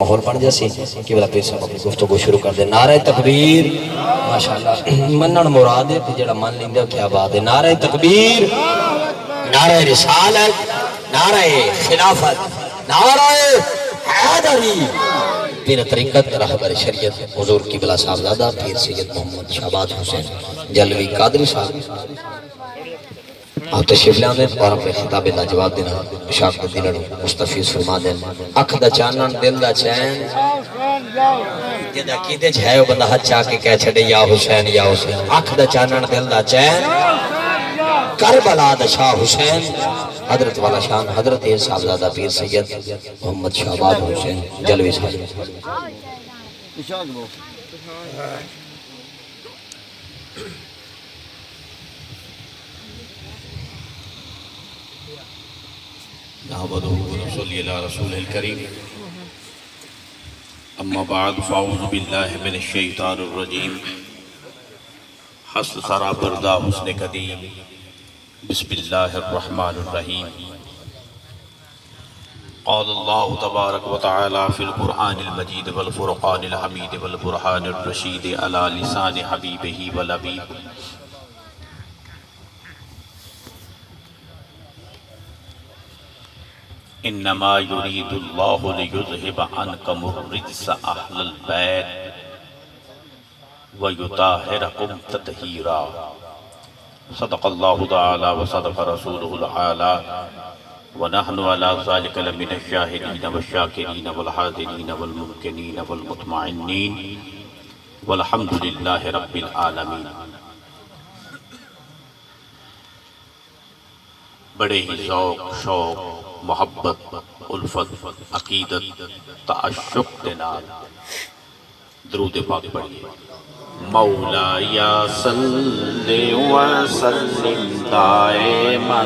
ماحول بن جاسی کہ بلا پیر صاحب اپنی گفتگو شروع کر دے. نعرہ تکبیر ماشاءاللہ منن مراد ہے جڑا من لیندے کیا بات ہے. نعرہ تکبیر، نعرہ رسالت، نعرہ خلافت، نعرہ حیدری. پیر طریقت رہبر شریعت حضور قبلہ صاحبزادہ پیر سید محمد شہباز حسین جلوی قادری صاحب آپ تشریف لے آنے اور اپنے خطاب لاجواب دینا اشاق دلن مستفیض فرما دیں. اکھ دا چانن دل دا چین جدہ کیتے جھائے بندہ ہاتھ چاہ کے کہہ چھڑے یا حسین یا حسین. اکھ دا چانن دل دا چین کربلا دا شاہ حسین حضرت والا شان حضرت صاحبزادہ پیر سید محمد شہباز حسین جلوی صاحب. نحمده ونصلي على رسوله الكريم اما بعد فاعوذ بالله من الشیطان الرجیم. حسن سرا پردہ حسن قدیم بسم اللہ الرحمن الرحیم. قال اللہ تبارک وتعالی فی القرآن المجید والفرقان الحمید والبرہان الرشید علی لسان حبیبہ والعبید. انما یرید اللہ لیذہب عنکم الرجس اہل البیت ویطہرکم تطہیرا. صدق اللہ تعالی وصدق رسولہ العالی ونحن علی ذلک لمن الشاہدین والشاکرین والحاضرین والممکنین والمطمئنین والحمد للہ رب العالمین. بڑے ہی ذوق شوق محبت الفت عقیدت تعشق دنال درود پاک پڑھئے. مولایا صلی وسلم دائما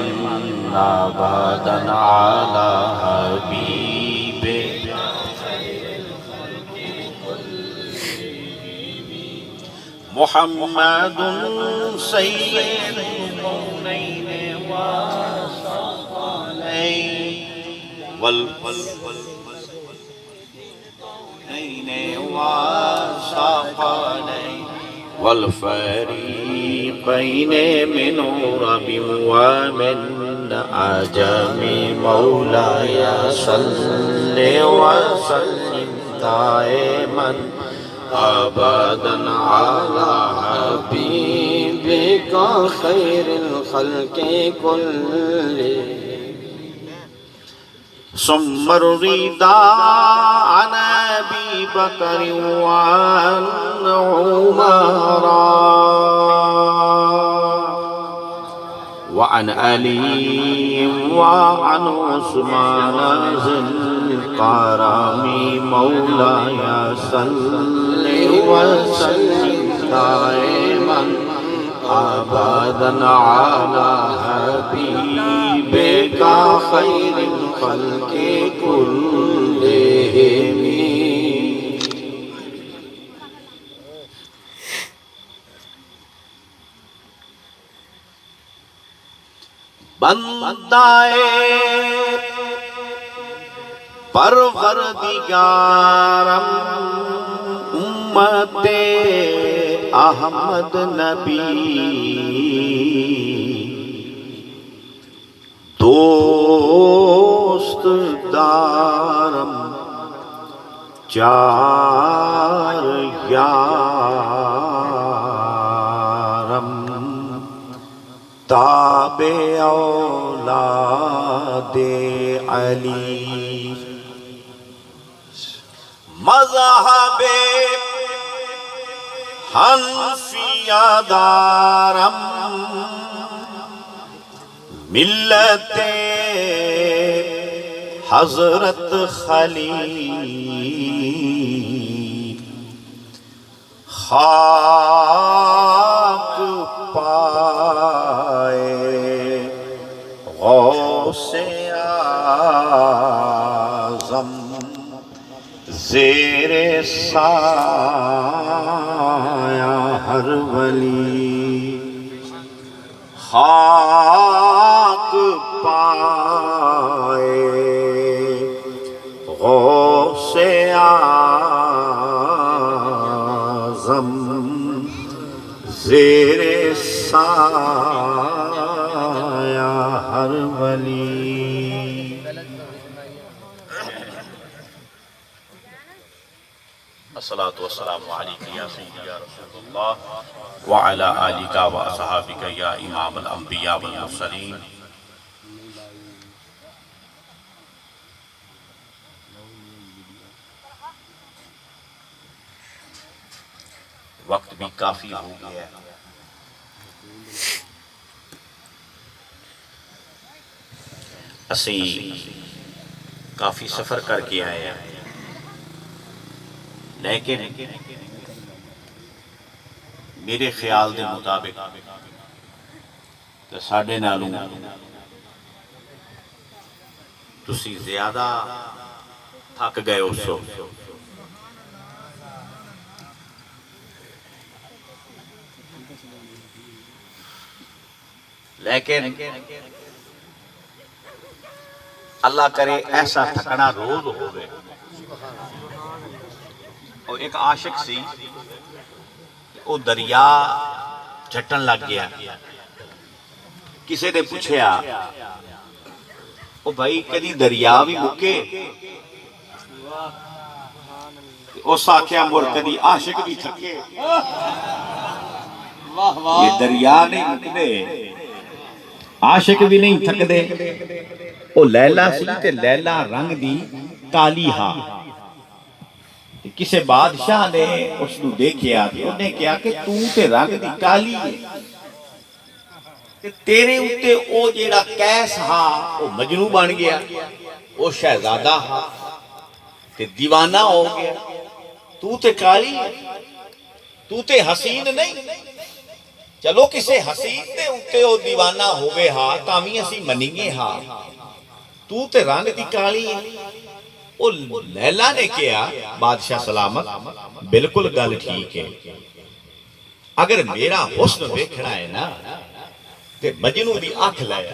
ابدا علی حبیب محمد سید الکونین والفریقین من عرب ومن عجم. مولاي صل وسلم دائما ابدا على حبيبك خير الخلق كلهم. ثم الرضا عن ابي بكر وعن عمر وعن علي وعن عثمان ذي الكرم. مولاي صل وسلم دائما ابدا على حبيبك خير الخلق كلهم. بندائے پروردگارم امت احمد نبی دوست دارم چار یارم تابع اولاد علی. مذہب حنفیہ دارم ملت حضرت خلیل خاک پائے غوث اعظم زیر سایہ ہر ولی. خاک پائے غوث اعظم زیر سایہ ہر ولی الصلاة والسلام علیکہ یا سیدی یا رسول اللہ وعلی آلکہ و اصحابکہ یا امام الانبیاء والمرسلین. وقت بھی کافی ہو گیا ہے. اسی کافی سفر کر کے آئے ہیں لیکن میرے خیال دے مطابق کہ ساڑھے نالوں تسی زیادہ تھک گئے ہو سو. لیکن اللہ کرے ایسا تھکنا روز ہو گئے. اور ایک عاشق سی وہ دریا جھٹن لگ گیا. کسی نے پوچھیا او بھائی کدی دریا بھی مکے؟ اس آکھیا مر کدی عاشق بھی تھکے. یہ دریا نہیں مکدے عاشق بھی نہیں تھک دے. او لیلہ سی تے لیلہ رنگ دی کالی ہاں. کسے بادشاہ نے اس کو دیکھیا انہوں نے کہا کہ تو تے رنگ دی کالی ہے تیرے اتے او جیڑا کیس ہاں او مجنوں بن گیا او شہزادہ ہاں تے دیوانہ ہو گیا. تو تے کالی ہے تو تے حسین نہیں. چلو کسے حسین تے اتے او دیوانہ ہوئے ہاں تامی اسی منیگے ہاں تو تے رنگ دی کالی ہے. او لیلہ نے کہا بادشاہ سلامت بالکل گل ٹھیک ہے. اگر میرا حسن دیکھنا ہے نا تے مجنوں دی آنکھ لائے.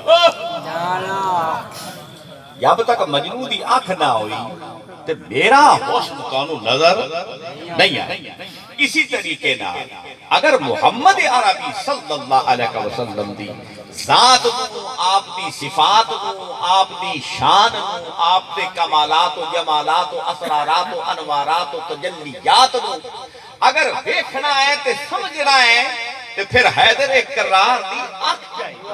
جب تک مجنوں دی آنکھ نہ ہوئی تے میرا حسن کانو نظر نہیں آئے. اسی طریقے نہ اگر محمد عربی صلی اللہ علیہ وسلم دی ذات نو آپ دی صفات نو آپ دی شان نو آپ دے کمالات و جمالات و اسرارات و انوارات و تجلیات نو اگر دیکھنا ہے تے سمجھنا ہے تے پھر حیدر کرار دی آنکھ چاہیے.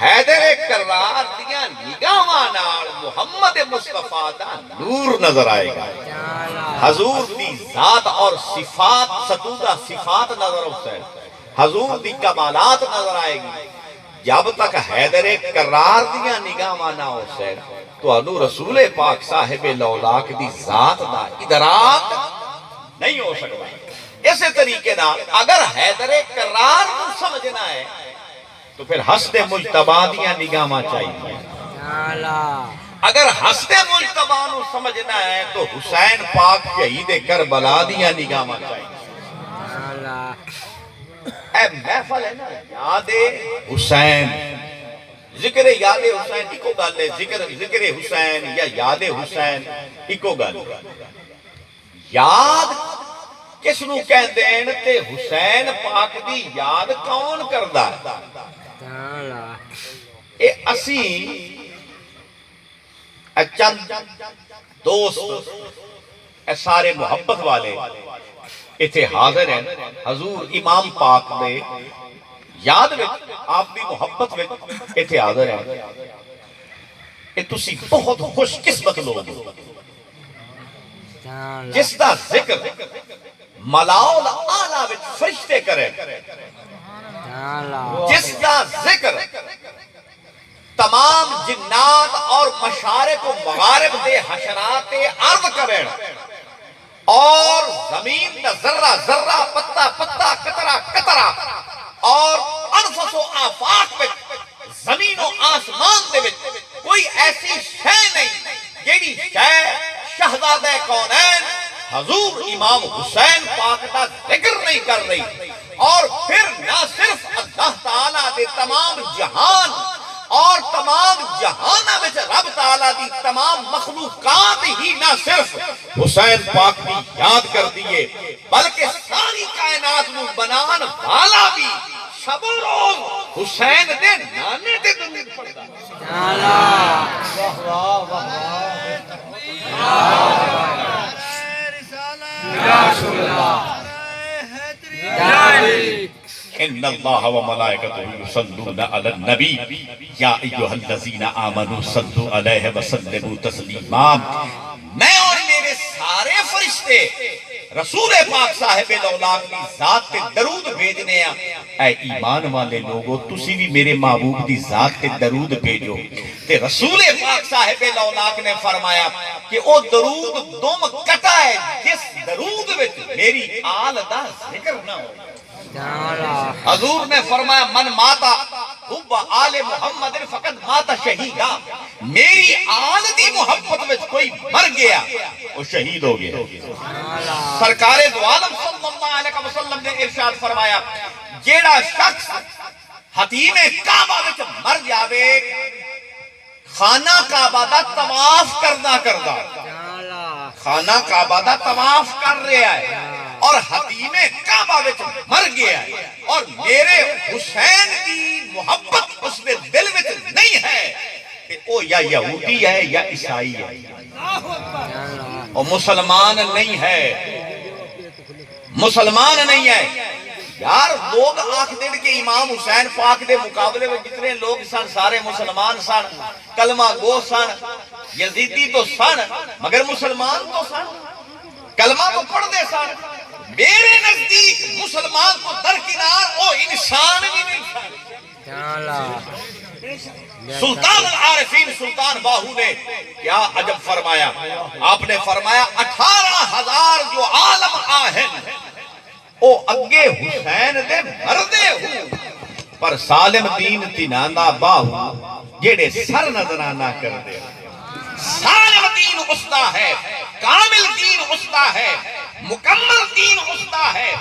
حیدر کرار دیا نگاہاں نال محمد مصطفیٰ دا نور نظر آئے گا. حضور دی ذات اور صفات ستودہ صفات نظر حسین حضور دی کمالات نظر آئے گی. جب تک حیدر کرار دیا نگاہاں نہ حسین تو انو رسول پاک صاحب لولاک دی ذات دا ادراک نہیں ہو سکتا. اسی طریقے نہ اگر حیدر کرار کو سمجھنا ہے تو پھر حسد مجتبہ دیا نگاہاں چاہیے. اگر حسد مجتبہ نو سمجھنا ہے تو حسین پاک شہید کربلا دیا نگاہاں چاہیے. اے محفل ہے نا یاد حسین ذکر یاد حسین ایکو گل ہے. ذکر حسین یا یاد حسین ایکو گل. یاد کس نو کہندے ہیں تے حسین پاک دی یاد کون کردہ ہے؟ اے اسی چند دوست اے سارے محبت والے ایتھے حاضر ہیں حضور امام پاک دے یاد وچ آپ دی محبت وچ ایتھے حاضر ہیں. اے تسی بہت خوش قسمت لوگ جس دا ذکر ملاؤل آلہ وچ فرشتے کرے جس دا ذکر تمام جنات اور مشارق و مغارب دے حشرات عرض کریں اور زمین دا ذرہ ذرہ پتہ پتہ قطرہ قطرہ اور انفس و آفاق وچ زمین و آسمان دے وچ کوئی ایسی شے نہیں جیڑی شے شہزادہ کونین حضور امام حسین پاک کا ذکر نہیں کر رہی. اور پھر نہ صرف اللہ تعالیٰ دے تمام جہان اور تمام جہانہ میں رب تعالیٰ دی تمام مخلوقات ہی نہ صرف حسین پاک دی یاد کر دیئے بلکہ ساری کائنات میں بنان والا بھی شب و روز حسین دے نانے دے درود پڑھتا ان اللہ و ملائکتہ یصلون علی النبی یا ایھا الذین آمنوا صلوا علیہ وسلموا تسلیما میں اور میرے سارے فرشتے رسول پاک صاحب الاولاق کی ذات تے درود بھیجنے ہیں اے ایمان والے لوگو تسی بھی میرے محبوب دی ذات تے درود بھیجو تے رسول پاک صاحب الاولاق نے فرمایا کہ او درود دم کٹا ہے جس درود وچ میری آل دا ذکر نہ ہو حضور نے فرمایا من ماتا حب آل محمد فقط ماتا شہیدہ میری آل دی محبت میں کوئی مر گیا وہ شہید ہو گیا سرکار دو عالم صلی اللہ علیہ وسلم نے ارشاد فرمایا جیڑا شخص حتیم کعبہ وچ مر جاوے خانہ کعبہ دا طواف کردہ خانہ کعبہ دا طواف کر رہا ہے اور حتیم کعبہ وچ مر گیا ہے اور میرے حسین کی محبت اس میں دل وچ نہیں ہے کہ او یا یہودی ہے یا عیسائی ہے اور مسلمان نہیں ہے مسلمان نہیں ہے یار لوگ آنکھ دن کے امام حسین پاک دے مقابلے میں جتنے لوگ سن سارے مسلمان سن کلمہ گو سن یزیدی تو سن مگر مسلمان تو سن کلمہ تو پڑھ دے سن میرے نزدیک مسلمان کو درکنار او انسان بھی نہیں سن سلطان العارفین سلطان باہو نے کیا عجب فرمایا آپ نے فرمایا 18,000 جو عالم آہن او اگے حسین دے مردے ہوں پر سالم دین تینانا باہو جیڑے سر نظرانہ کر دے سالم دین استا ہے کامل دین استا ہے مکمل دین استا ہے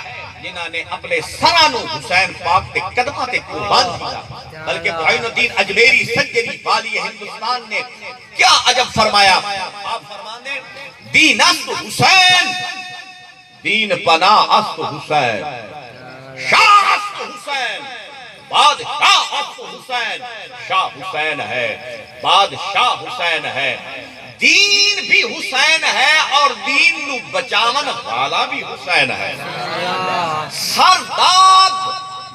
جنہاں نے اپنے سرانو حسین پاک تے قدمہ تے قربان کیا بلکہ معین الدین اجمیری سجری بالی ہندوستان نے کیا عجب فرمایا آپ فرمانے دین است حسین دین پناہ است حسین شاہ است حسین بادشاہ است حسین شاہ حسین ہے بادشاہ حسین ہے دین بھی حسین ہے اور دین نو بچاون والا بھی حسین ہے سر داد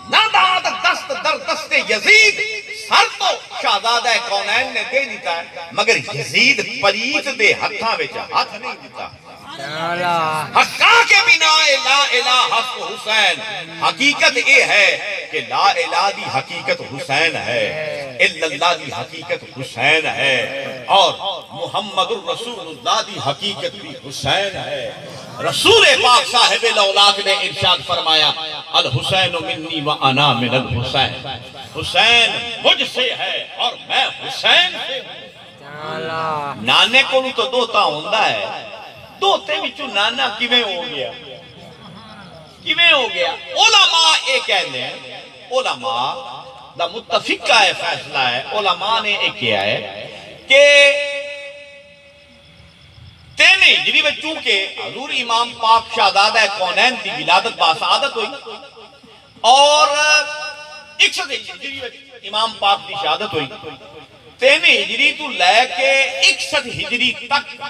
نہ داد دست در دست یزید سر تو شہزادہ کونین نے دے دیتا ہے مگر یزید پلیت دے ہتھاں وچ ہاتھ نہیں دیتا حقا کے بنا لا الہ حق حسین حقیقت یہ ہے کہ لا الہ دی حقیقت حسین ہے الا اللہ دی حقیقت حسین ہے اور محمد الرسول اللہ دی حقیقت بھی حسین ہے رسول پاک صاحب الاولاق نے ارشاد فرمایا الحسین منی و انا من الحسین حسین مجھ سے ہے اور میں حسین سے نانے کو تو دوتا ہوندہ ہے دوتے بچو نانا کیویں ہو گیا کیویں ہو گیا علماء ایک کہنے ہیں علماء دا متفقہ ہے فیصلہ ہے علماء نے ایک کیا ہے کہ 3 ہجری میں چونکہ حضور امام پاک شہزادہ کونین کی ولادت باسعادت ہوئی اور 61 ہجری میں امام پاک کی شہادت ہوئی 3 ہجری تو لے کے 61 ہجری تک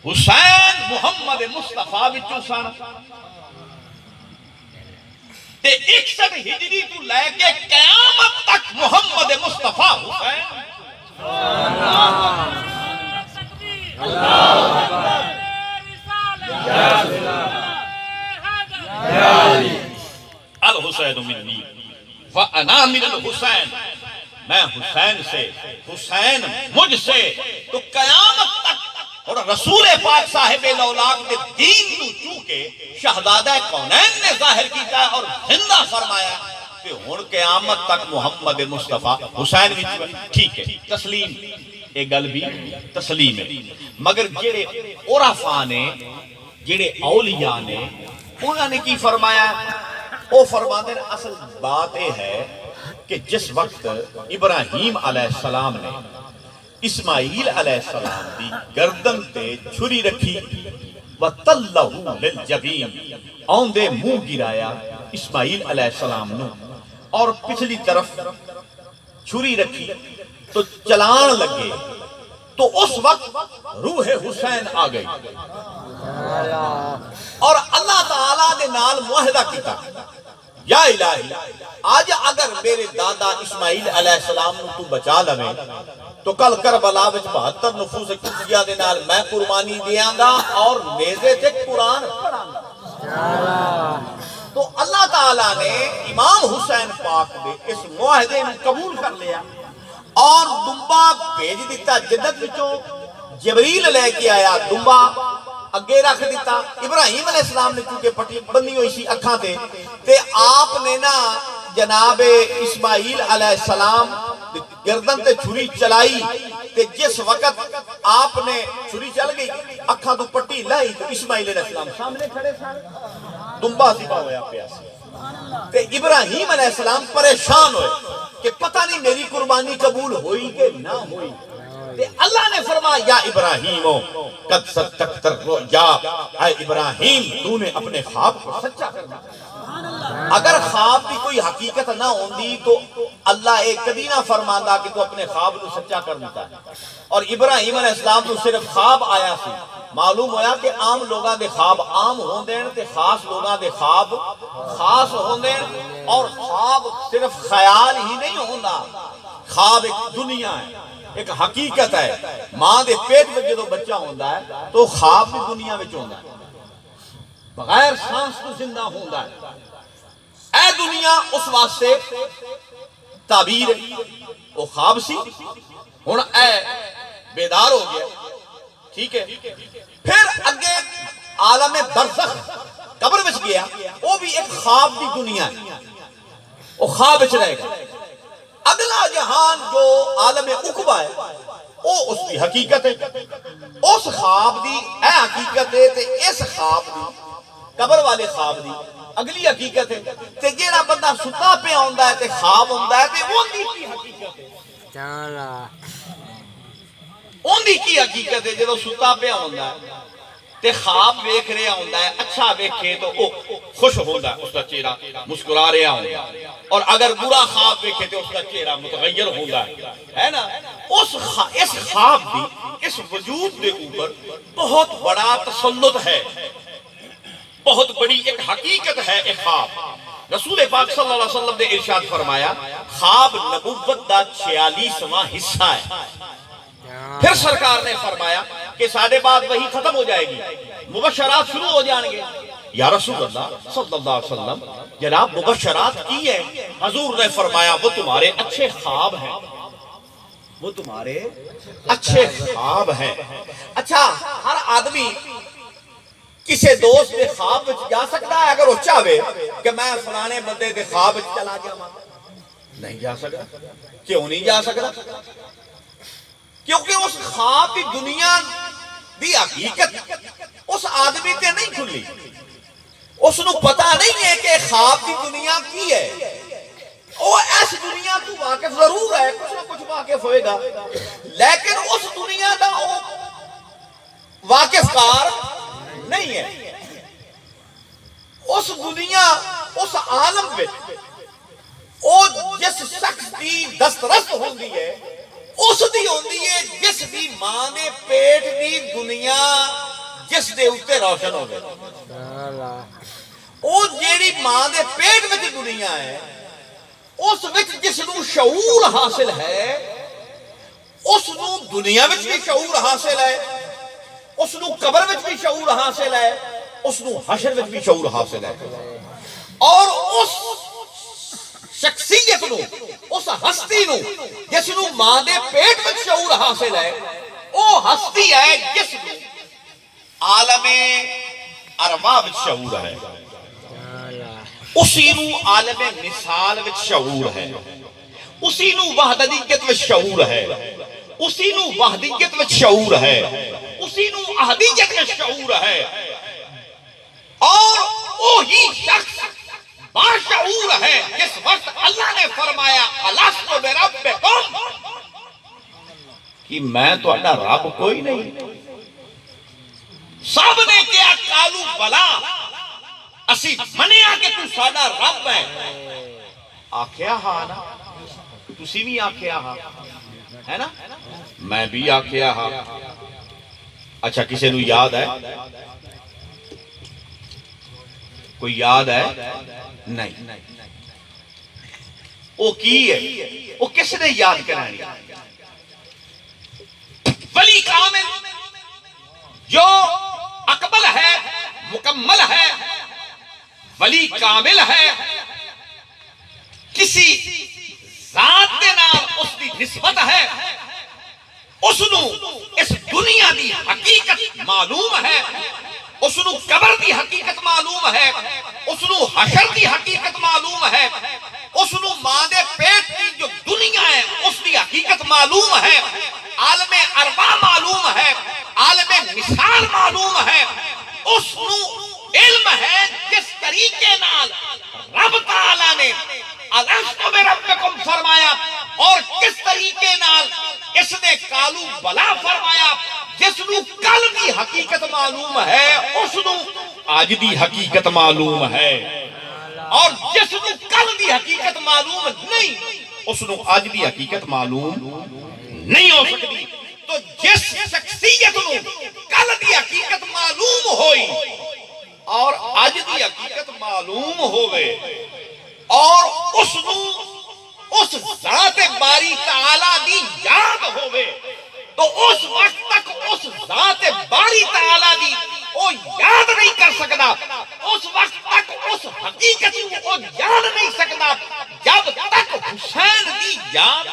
حسین محمد مصطفیٰ بچوں سن تے 61 ہجری تو لے کے قیامت تک محمد مصطفیٰ حسین الحسین منی وانا من الحسین میں حسین سے حسین مجھ سے تو قیامت تک اور رسول پاک صاحب الاولاق نے دین نو چونکہ شہزادہ کونین نے ظاہر کیتا ہے اور زندہ فرمایا کہ ہن قیامت تک محمد مصطفیٰ حسین وچ ٹھیک ہے تسلیم ایک گل بھی تسلیم ہے مگر جڑے عرفاء نے جڑے اولیاء نے انہوں نے کی فرمایا وہ فرماتے ہیں اصل بات یہ ہے کہ جس وقت ابراہیم علیہ السلام نے اسماعیل علیہ السلام دی گردن تے چھری رکھی وَتَلَّهُ لِلْجَبِينِ آن دے منہ گرایا اسماعیل علیہ السلام نے اور پچھلی طرف چھری رکھی تو چلان لگے تو اس وقت روح حسین آ گئی اور اللہ تعالیٰ نے نال معاہدہ کیتا یا الہی آج اگر میرے دادا اسماعیل علیہ السلام نو تو بچا لوے تو کل کربلا وچ 72 نفوس قدسیہ دے نال میں قربانی دیاں گا اور نیزے تے قرآن پڑھاں گا۔ تو اللہ تعالیٰ نے امام حسین پاک دے اس معاہدے نو قبول کر لیا اور دمبا بھیج دیتا جنت وچوں، جبریل لے کے آیا دمبا اگے رکھ دیتا۔ ابراہیم علیہ السلام نے چونکہ پٹی بنی ہوئی سی اکھاں تے آپ نے نا جناب اسماعیل علیہ السلام گردن تے چھری چلائی تے جس وقت آپ نے چھری چل گئی اکھاں تو پٹی لائی تو اسماعیل علیہ السلام سامنے کھڑے سن، دمبا ذبح ہویا پیا سی تے ابراہیم علیہ السلام پریشان ہوئے کہ پتہ نہیں میری قربانی قبول ہوئی کہ نہ ہوئی۔ تے اللہ نے فرمایا یا ابراہیم قد صدقت الرؤیا، اے ابراہیم تو نے اپنے خواب کو سچا کر دیا۔ اگر خواب بھی کوئی حقیقت نہ ہوندی تو اللہ ایک کبھی نہ فرماندا کہ تو اپنے خواب کو سچا کر دیتا ہے۔ اور ابراہیم علیہ السلام تو صرف خواب آیا سی، معلوم ہویا کہ عام لوگاں دے خواب عام ہوندین تے خاص لوگاں دے خواب خاص ہوندین، اور خواب صرف خیال ہی نہیں ہوندا، خواب ایک دنیا ہے، ایک حقیقت ہے۔ ماں دے پیٹ میں جدو بچہ ہوندا ہے تو خواب بھی دنیا میں ہوندا ہے، بغیر سانس تو زندہ ہوندا ہے۔ اے دنیا اس واسطے تعبیر وہ خواب سی، ہن اے بیدار ہو گیا، ٹھیک ہے۔ پھر اگے عالم برزخ قبر وچ گیا، وہ بھی ایک خواب دی دنیا ہے، وہ خواب وچ رہے گا۔ اگلا جہان جو عالم عقبہ ہے وہ اس کی حقیقت ہے، اس خواب دی اے حقیقت ہے تے اس خواب دی قبر والے خواب دی اگلی حقیقت ہے تے جیڑا بندہ ستا پہ ہوندا ہے تے خواب ہوندا ہے تے اون دی کی حقیقت ہے، اون دی کی حقیقت ہے جدو ستا پہ ہوندا ہے تے خواب ویکھ رہا ہوندا ہے، اچھا ویکھے تو او خوش ہوندا ہے، اس کا چہرہ مسکرا رہا ہوندا ہے، اور اگر برا خواب ویکھے تو اس کا چہرہ متغیر ہوندا ہے نا۔ اس خواب دی اس وجود دے اوپر بہت بڑا تسلط ہے، بہت بڑی ایک حقیقت ہے ایک خواب۔ رسول پاک صلی اللہ علیہ وسلم نے ارشاد فرمایا خواب نبوت دا 46واں حصہ ہے۔ پھر سرکار نے فرمایا کہ ساڑھے بعد وہی ختم ہو جائے گی، مبشرات شروع ہو جائیں گے۔ یا رسول اللہ صلی اللہ علیہ وسلم جناب مبشرات کی ہے؟ حضور نے فرمایا وہ تمہارے اچھے خواب ہیں، وہ تمہارے اچھے خواب ہیں۔ اچھا ہر آدمی کسی دوست دے خواب وچ جا سکتا ہے اگر وہ چاہے کہ میں فلانے بندے دے خواب وچ چلا جاواں؟ نہیں جا سکتا۔ کیوں نہیں جا سکتا؟ کیونکہ اس خواب کی دنیا دی حقیقت اس آدمی تے نہیں کھلی، اس نو پتہ نہیں ہے کہ خواب کی دنیا کی ہے۔ وہ اس دنیا تو واقف ضرور ہے، کچھ نہ کچھ واقف ہوئے گا، لیکن اس دنیا دا وہ واقف کار نہیں ہے۔ اس دنیا اس عالم میں وہ جس شخص کی دسترس ہوندی ہے اس دی ہوندی ہے جس دی ماں دے پیٹ دی دنیا جس دے اوتے روشن ہو گئے۔ وہ جیڑی ماں دے پیٹ میں دنیا ہے اس وچ جس نو شعور حاصل ہے اس نو دنیا وچ بھی شعور حاصل ہے، اس نو قبر وچ بھی شعور حاصل ہے، اس نو حشر وچ بھی شعور حاصل ہے، اور اس شخصیت نو اس ہستی نو جس نو ماں دے پیٹ وچ شعور حاصل ہے وہ ہستی ہے جس نو عالم ارواح وچ شعور ہے، اسی نو عالم مثال وچ شعور ہے، اسی نو وحدانیت وچ شعور ہے، اسی نو وحدیت وچ شعور ہے، اسی نو احدیت وچ شعور ہے، اور وہی شخص باشعور ہے جس وقت اللہ نے فرمایا الست بربکم کہ میں تو اپنا رب کوئی نہیں. سب نے کیا کالو بلا اسی منیا کہ تو ساڈا رب ہے. آکھیا ہاں نا, تسی بھی آکھیا ہاں ہے نا, میں بھی آکھیا ہاں. اچھا کسی نو یاد ہے؟ کوئی یاد ہے؟ نہیں. وہ کی ہے, وہ کس نے یاد کرانی؟ ولی کامل جو اکمل ہے, مکمل ہے, ولی کامل ہے, کسی ذات کے نال اس کی نسبت ہے, اس نو اس دنیا دی حقیقت معلوم ہے, اس نو قبر دی حقیقت معلوم ہے, اس نو حشر دی حقیقت معلوم ہے, اس نو ماں دے پیٹ کی جو دنیا ہے اس دی حقیقت معلوم ہے, عالم ارواح معلوم ہے, عالم مثال معلوم ہے, اس نو علم ہے جس طریقے نال رب تعالی نے الست بربکم فرمایا اور کس طریقے نال اس نے کالو بلا فرمایا. جس نو کل دی حقیقت معلوم ہے اس نو آج دی حقیقت معلوم ہے, اور جس نو کل دی حقیقت معلوم نہیں اس نو آج دی حقیقت معلوم نہیں ہو سکتی. تو جس شخصیت نو کل دی حقیقت معلوم ہوئی اور آج دی حقیقت معلوم ہوئے اور اس نو اس ذات باری تعالی دی یاد ہوئے تو اس وقت تک اس ذات باری تعالی دی وہ یاد نہیں کر سکتا, اس وقت تک اس حقیقت کو وہ یاد نہیں سکتا جب تک حسین دی یاد.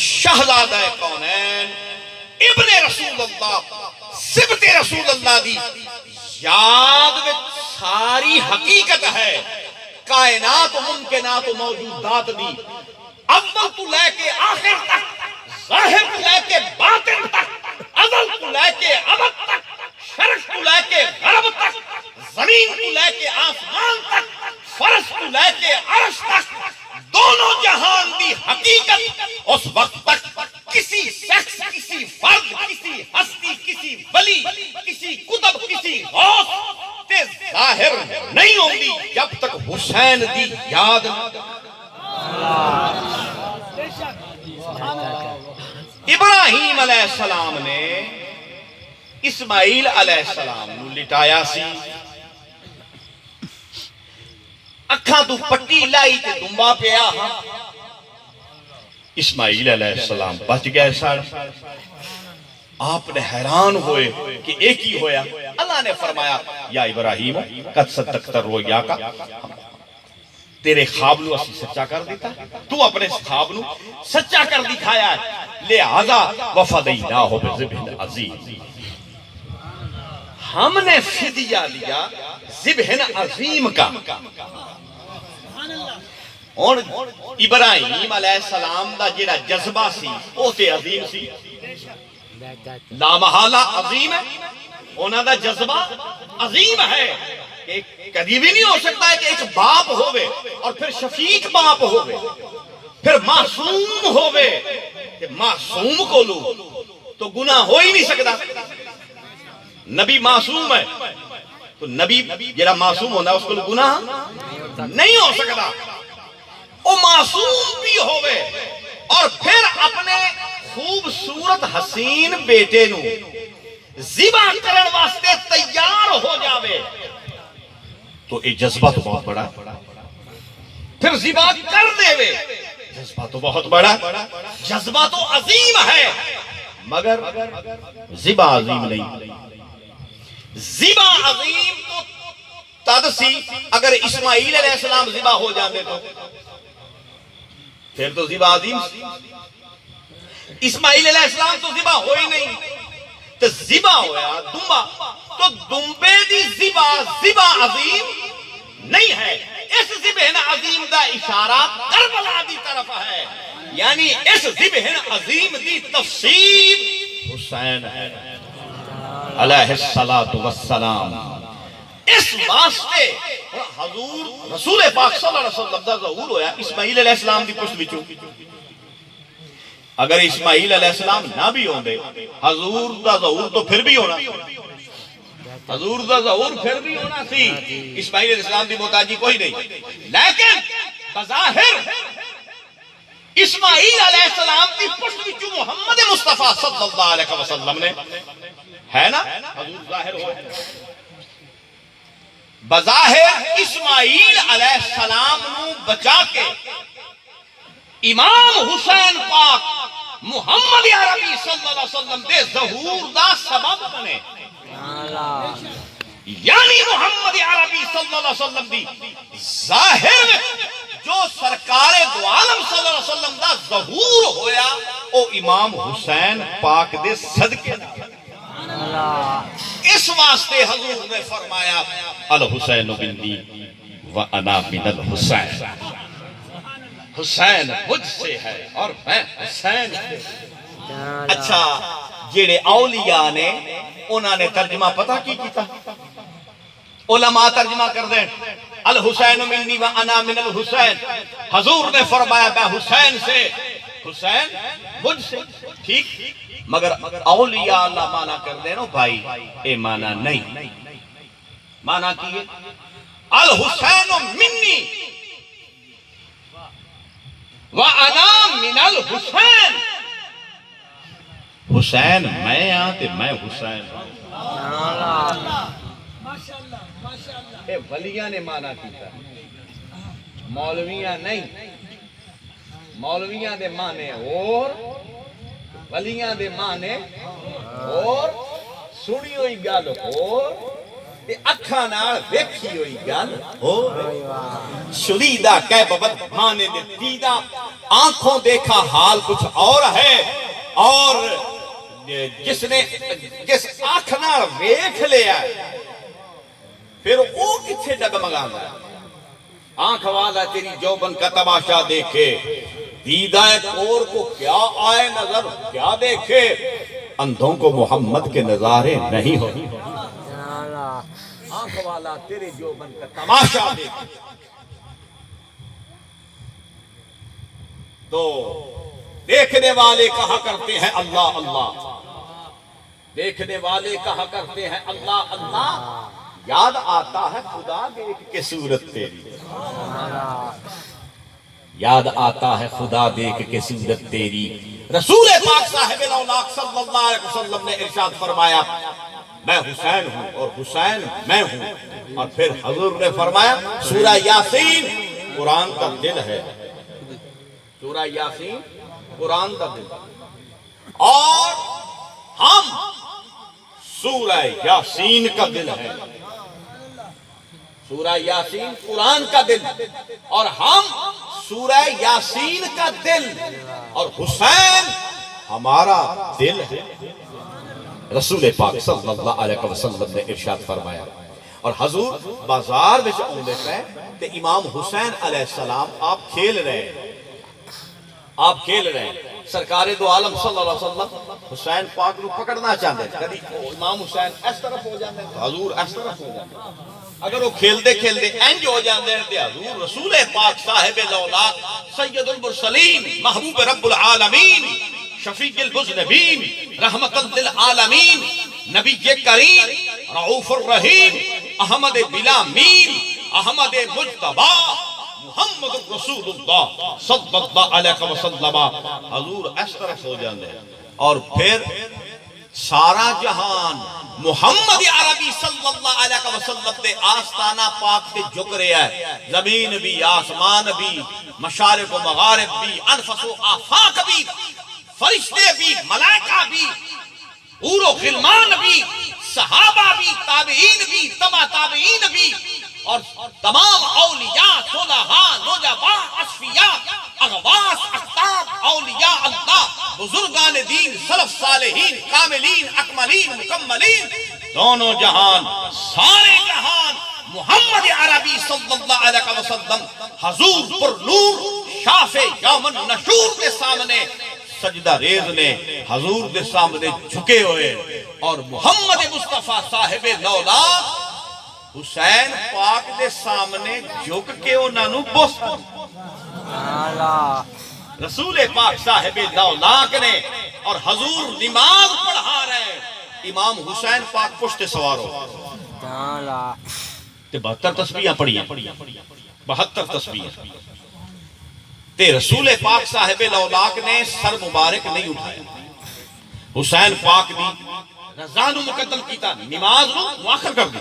شہزادہ کونین ابن رسول اللہ صبت رسول اللہ دی یاد میں ساری حقیقت ہے, کائنات ممکنات و موجودات دی, اول تو لے کے آخر تک, ظاہر تو لے کے باطن تک, ازل تو لے کے ابد تک, شرق تو لے کے غرب تک, زمین تو لے کے آسمان تک, فرش تو لے کے عرش تک, دونوں جہان دی حقیقت اس وقت تک کسی شخص, کسی فرد, کسی ہستی, کسی ولی, کسی قطب, کسی غوث تے ظاہر نہیں ہوگی جب تک حسین دی یاد. ابراہیم علیہ السلام نے اسماعیل علیہ السلام نو لٹایا سی, اکھاں تو پٹی لائی تے دمبا پیا ہاں, اسماعیل علیہ السلام بچ گئے سر. آپ نے حیران ہوئے کہ ایک ہی ہویا. اللہ نے فرمایا یا ابراہیم قد صدقت الرؤیا کا, تیرے خواب نو اسی سچا کر دیتا, تو اپنے خواب نو سچا کر دکھایا ہے, لہذا وفدیناہ بذبح عظیم, ہم نے فدیہ لیا ذبح عظیم کا. اور ابراہیم علیہ السلام دا جڑا جذبہ سی او تے عظیم سی, لا محالہ عظیم ہے, انہاں دا جذبہ عظیم ہے. کبھی بھی نہیں ہو سکتا ہے کہ ایک باپ ہوئے اور پھر شفیق باپ ہوئے, پھر معصوم ہوئے, کہ معصوم کو لو تو گناہ ہو ہی نہیں سکتا. نبی معصوم ہے تو نبی جڑا معصوم ہونا اس کو گناہ نہیں ہو سکتا. وہ معصوم بھی ہوئے اور پھر اپنے خوبصورت حسین بیٹے نو ذبح کرن واسطے تیار ہو جاوے تو یہ جذبہ تو بہت بڑا, پھر ذبح کر دے وے جذبہ تو بہت بڑا, جذبہ تو عظیم ہے مگر ذبح عظیم نہیں. ذبح عظیم تو تد سی اگر اسماعیل علیہ السلام ذبح ہو جاندے تو پھر تو ذبح عظیم سی. اسماعیل علیہ السلام تو ذبح ہو ہی نہیں, تو ذبح ہویا دمبا, تو دمبے دی ذبح عظیم نہیں ہے. اس ذبح عظیم دا اشارہ کربلا دی طرف ہے, یعنی اس ذبح عظیم دی تفسیر حسین ہے علیہ الصلوۃ والسلام. اس واسطے حضور رسول پاک صلی اللہ علیہ وسلم دا ظہور ہویا اسماعیل علیہ السلام دی پشت وچوں. اگر اسماعیل علیہ السلام نہ بھی ہوندے حضور دا ظہور تو پھر بھی ہونا, حضور دا ظہور پھر بھی ہونا سی. اسماعیل علیہ السلام دی محتاجی کوئی نہیں, لیکن بظاہر اسماعیل علیہ السلام کی پشت وچوں محمد مصطفیٰ صلی اللہ علیہ وسلم نے ہے نا حضور ظاہر ہوئے. بظاہر اسماعیل علیہ السلام نو بچا کے امام حسین پاک محمد عربی صلی اللہ علیہ وسلم دے ظہور دا سبب بنے. یعنی محمد عربی صلی اللہ علیہ وسلم دی ظاہر جو سرکار دو عالم صلی اللہ علیہ وسلم دا ظہور ہویا او امام حسین پاک دے صدقے. اس واسطے حضور نے فرمایا الحسین منی وانا من الحسین, حسین مجھ سے ہے اور میں حسین سے. اچھا جڑے اولیاء نے انہوں نے ترجمہ پتہ کی کیتا, علماء ترجمہ کر دیں الحسین منی وانا من الحسین. حضور نے فرمایا میں حسین سے, حسین مجھ سے, ٹھیک, مگر اولیاء اللہ مانا کر دیں نو بھائی اے مانا نہیں. مانا کیے الحسین منی وانا من الحسین, حسین میں آتے میں حسین. اے ولیاں نے مانا کیتا, مولویاں نہیں. مولویاں دے مانے اور ولیاں دے مانے اور سنی ہوئی گل اور اکھاں نال ویکھی ہوئی گل اور شلیدہ کیببت مانے دے دیدہ آنکھوں دیکھا حال کچھ اور ہے, اور جس آنکھ نال ویکھ لیا پھر وہ کتھے ڈگمگانا ہے. آنکھ والا تیری جوبن کا تماشا دیکھے, دیدہ کور کو کیا آئے نظر کیا دیکھے, اندھوں کو محمد کے نظارے نہیں ہو. آنکھ والا تیرے جوبن کا تماشا دیکھے تو دیکھنے والے کہا کرتے ہیں اللہ اللہ, دیکھنے والے کہا کرتے ہیں اللہ اللہ, یاد آتا ہے خدا دیکھ کے صورت تیری, یاد آتا ہے خدا دیکھ کے صورت تیری. رسول پاک صاحب الاولاق صلی اللہ علیہ وسلم نے ارشاد فرمایا میں حسین ہوں اور حسین میں ہوں. اور پھر حضور نے فرمایا سورہ یاسین قرآن کا دل ہے, سورہ یاسین قرآن کا دل, اور ہم سورہ یاسین کا دل ہے. سورہ یاسین قرآن کا دل اور ہم سورہ یاسین کا دل, اور حسین ہمارا دل ہے. رسول پاک صلی اللہ علیہ وسلم نے ارشاد فرمایا. اور حضور بازار میں آندے پہ تے امام حسین علیہ السلام آپ کھیل رہے ہیں, آپ کھیل رہے ہیں. سرکار دو عالم صلی اللہ علیہ وسلم حسین پاک نو پکڑنا چاہتے ہیں, کبھی امام حسین اس طرف ہو جاتے ہیں حضور اس طرف ہو جاتے ہیں. اگر وہ کھیلتے کھیلتے انج ہو جاندے ہیں تے حضور رسول پاک صاحب الاولاق سید المرسلین محبوب رب العالمین شفیع المذنبین رحمت للعالمین نبی کریم رؤوف الرحیم احمد بلا مین احمد مجتبی محمد رسول اللہ صلی اللہ علیہ وسلم حضور اس طرف ہو جاندے ہیں. اور پھر سارا جہان محمد عربی صلی اللہ علیہ وسلم دے آستانہ پاک تے جھک رہا ہے. زمین بھی آسمان بھی مشارق و مغارب بھی انفس و آفاق بھی فرشتے بھی ملائکہ بھی حور و غلمان بھی صحابہ بھی تابعین بھی تبع تابعین بھی اور تمام اولیاء صلحاء نجباء اصفیاء اغواث اقطاب اولیاء اللہ بزرگان دین سلف صالحین کاملین اکملین مکملین دونوں جہان سارے جہان محمد عربی صلی اللہ علیہ وسلم حضور پر نور شاف یومن نشور کے سامنے سجدہ ریز نے حضور کے سامنے جھکے ہوئے اور محمد مصطفیٰ صاحب الاولاق حسین پاک دے سامنے جھک کے انہاں نوں بوس رسول پاک صاحب لولاک نے اور حضور نماز پڑھا رہے امام حسین پاک پشت سوار ہو تے 72 تسبیحاں پڑھی ہیں 72 تسبیحاں تے رسول پاک صاحب لولاک نے سر مبارک نہیں اٹھایا حسین پاک دی رضا نو مقدم کیتا نماز نو مؤخر کر دی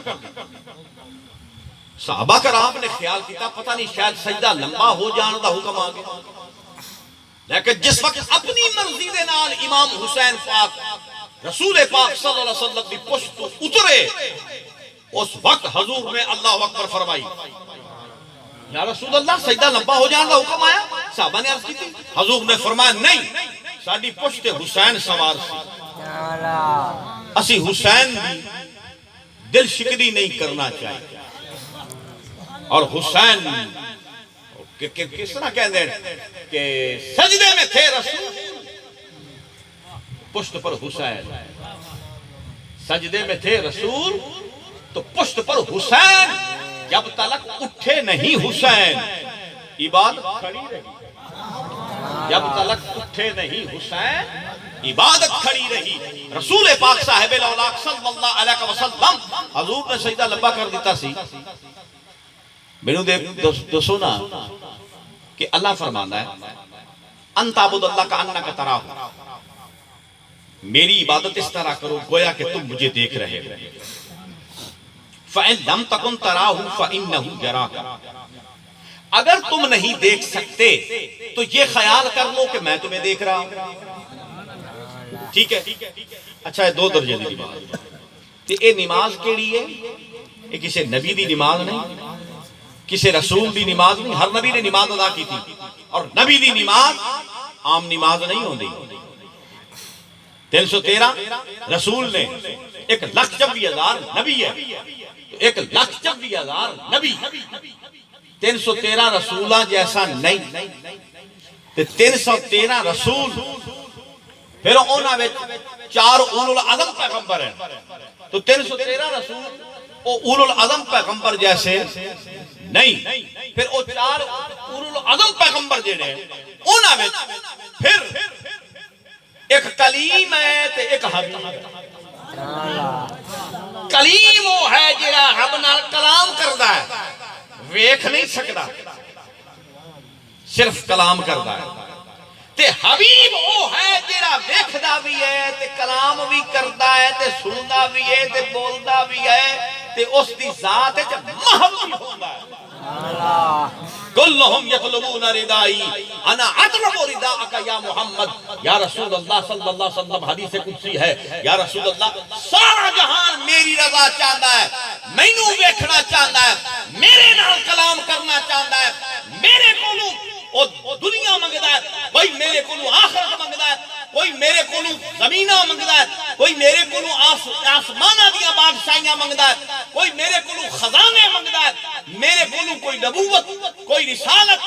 صحابہ کرام نے خیال کیتا پتہ نہیں شاید سجدہ لمبا ہو جان دا حکم آ گیا لیکن جس وقت اپنی مرضی دے نال امام حسین پاک رسول پاک صلی اللہ علیہ وسلم دی پشت اترے اس وقت حضور نے اللہ اکبر فرمائی یا رسول اللہ سجدہ لمبا ہو جان دا حکم آیا صحابہ نے عرض کی تھی حضور نے فرمایا نہیں ساڈی پشت حسین سوار سی اسی حسین دی دل شکری نہیں کرنا چاہیے اور حسین کس طرح کہتے ہیں کہ سجدے میں تھے رسول پشت پر حسین سجدے میں تھے رسول تو پشت پر حسین جب تلک اٹھے نہیں حسین عبادت کھڑی رہی جب تلک اٹھے نہیں حسین عبادت کھڑی رہی رسول پاک صاحب الاولاق صلی اللہ علیہ وسلم حضور نے سجدہ لمبا کر دیتا سی میرے دو سونا کہ اللہ فرمانا ہے انت عبد اللہ کا انکا تراہ میری عبادت اس طرح کرو گویا کہ تم مجھے دیکھ رہے ہو فَإِن لَمْ تَكُنْ تَرَاهُ فَإِنَّهُ يَرَاكَ اگر تم نہیں دیکھ سکتے تو یہ خیال کر لو کہ میں تمہیں دیکھ رہا ہوں ٹھیک ہے اچھا ہے 2 درجے دی نماز کہ اے نماز کیڑی ہے یہ کسی نبی دی نماز نہیں کسی رسول دی نماز نہیں ہر نبی نے نماز ادا کی تھی اور نبی دی نماز عام نماز نہیں ہوندی 313 رسول نے 1,24,000 نبی ہے 1,24,000 نبی 313 رسولہ جیسا نہیں 313 رسول پھر انہاں وچ 4 اولو العزم پیغمبر ہیں تو 313 رسول او اولو العزم پیغمبر جیسے نہیں پھر او 4 اولو العزم پیغمبر جڑے انہاں وچ پھر ایک کلیم ہے تے ایک حبیب کلیم وہ ہے جڑا رب نال کلام کردا ہے ویکھ نہیں سکدا صرف کلام کردا ہے تے حبیب وہ ہے جڑا ویکھدا بھی ہے تے کلام بھی کردا ہے تے سندا بھی ہے تے بولدا بھی ہے تے اس دی ذات وچ محو بھی ہوندا ہے کلہم یطلبون ردائی انا اطلب رداءک یا محمد یا رسول اللہ صلی اللہ علیہ وسلم حدیث قدسی ہے یا رسول اللہ سارا جہان میری رضا چاہتا ہے مینوں ویکھنا چاہتا ہے میرے نال کلام کرنا چاہتا ہے میرے کولوں او دنیا منگدا ہے کوئی میرے کولوں آخرت منگدا ہے کوئی میرے کولوں زمیناں منگدا ہے کوئی میرے کولوں آسماناں دیاں بادشاہیاں منگدا ہے کوئی میرے کولوں خزانے منگدا ہے میرے کولوں کوئی نبوت کوئی رسالت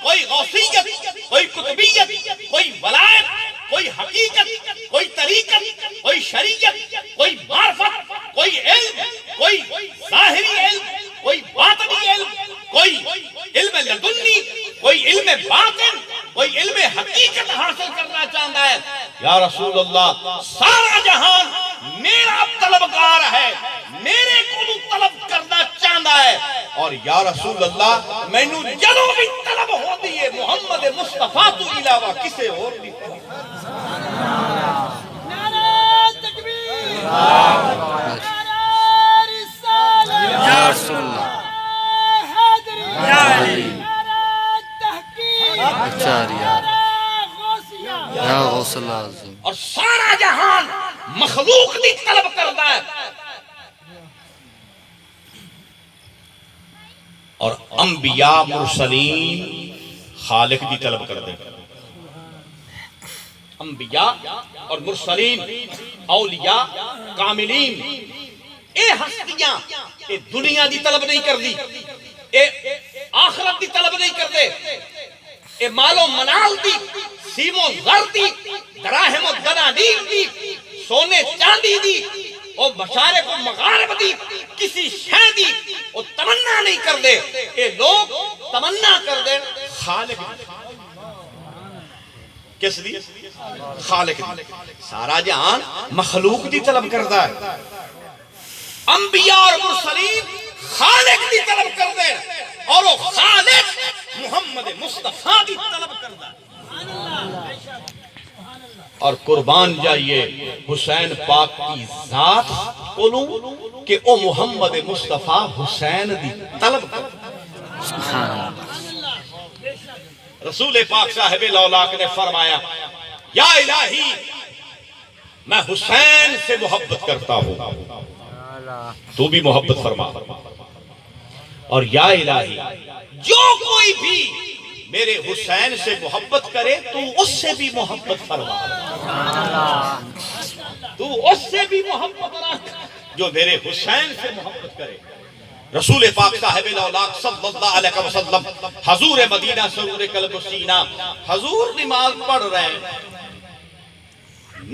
کوئی غوثیت کوئی قطبیت کوئی ولایت کوئی حقیقت کوئی طریقت کوئی شریعت کوئی معرفت کوئی علم کوئی ظاہری علم کوئی باطنی علم کوئی علم لدنی کوئی علم باطن کوئی علم حقیقت حاصل کرنا چاہتا ہے یا رسول اللہ سارا جہان میرا طلبگار ہے میرے کو طلب کرنا چاہتا ہے اور یا رسول اللہ مینوں جدوں بھی طلب ہوندی ہے محمد مصطفیٰ تو علاوہ کسے اور نہیں نعرہ تکبیر نعرہ رسالت یا رسول اللہ حیدری یا علی نعرہ تحقیق نعرہ غوثیہ یا غوث اللہ عظیم اور سارا جہان مخلوق دی طلب کرتا ہے اور انبیاء مرسلین خالق دی طلب کرتے ہیں انبیاء اور مرسلین اولیاء کاملین اے ہستیاں اے دنیا دی طلب نہیں کر دی اے آخرت دی طلب نہیں کر دے اے مال و منال دی سیم و زر دی دراہم و دنانیر دی سونے چاندی دی او وہ مشارق و مغارب دی کسی شے دی وہ تمنا نہیں کر دے، اے لوگ تمنا کر دے خالق دی۔ کس دی؟ خالق دی۔ سارا جہان مخلوق دی طلب کرتا ہے، انبیاء اور مرسلین خالق دی طلب کر دے، اور وہ خالق محمد مصطفیٰ دی طلب کرتا ہے۔ اور قربان جائیے حسین پاک کی ذات کولوں کہ او محمد مصطفیٰ حسین دی طلب کرتا ہے۔ رسول پاک صاحب لولاک نے فرمایا یا الہی میں حسین سے محبت کرتا ہوں، تو بھی محبت فرما، اور یا الہی جو کوئی بھی میرے حسین سے محبت کرے تو اس سے بھی محبت فرما، تو اس سے بھی محبت رکھ جو میرے حسین سے محبت کرے۔ رسول پاک صاحب الاولاق صلی اللہ علیہ وسلم حضور مدینہ سرور قلب و سینہ، حضور نماز پڑھ رہے ہیں،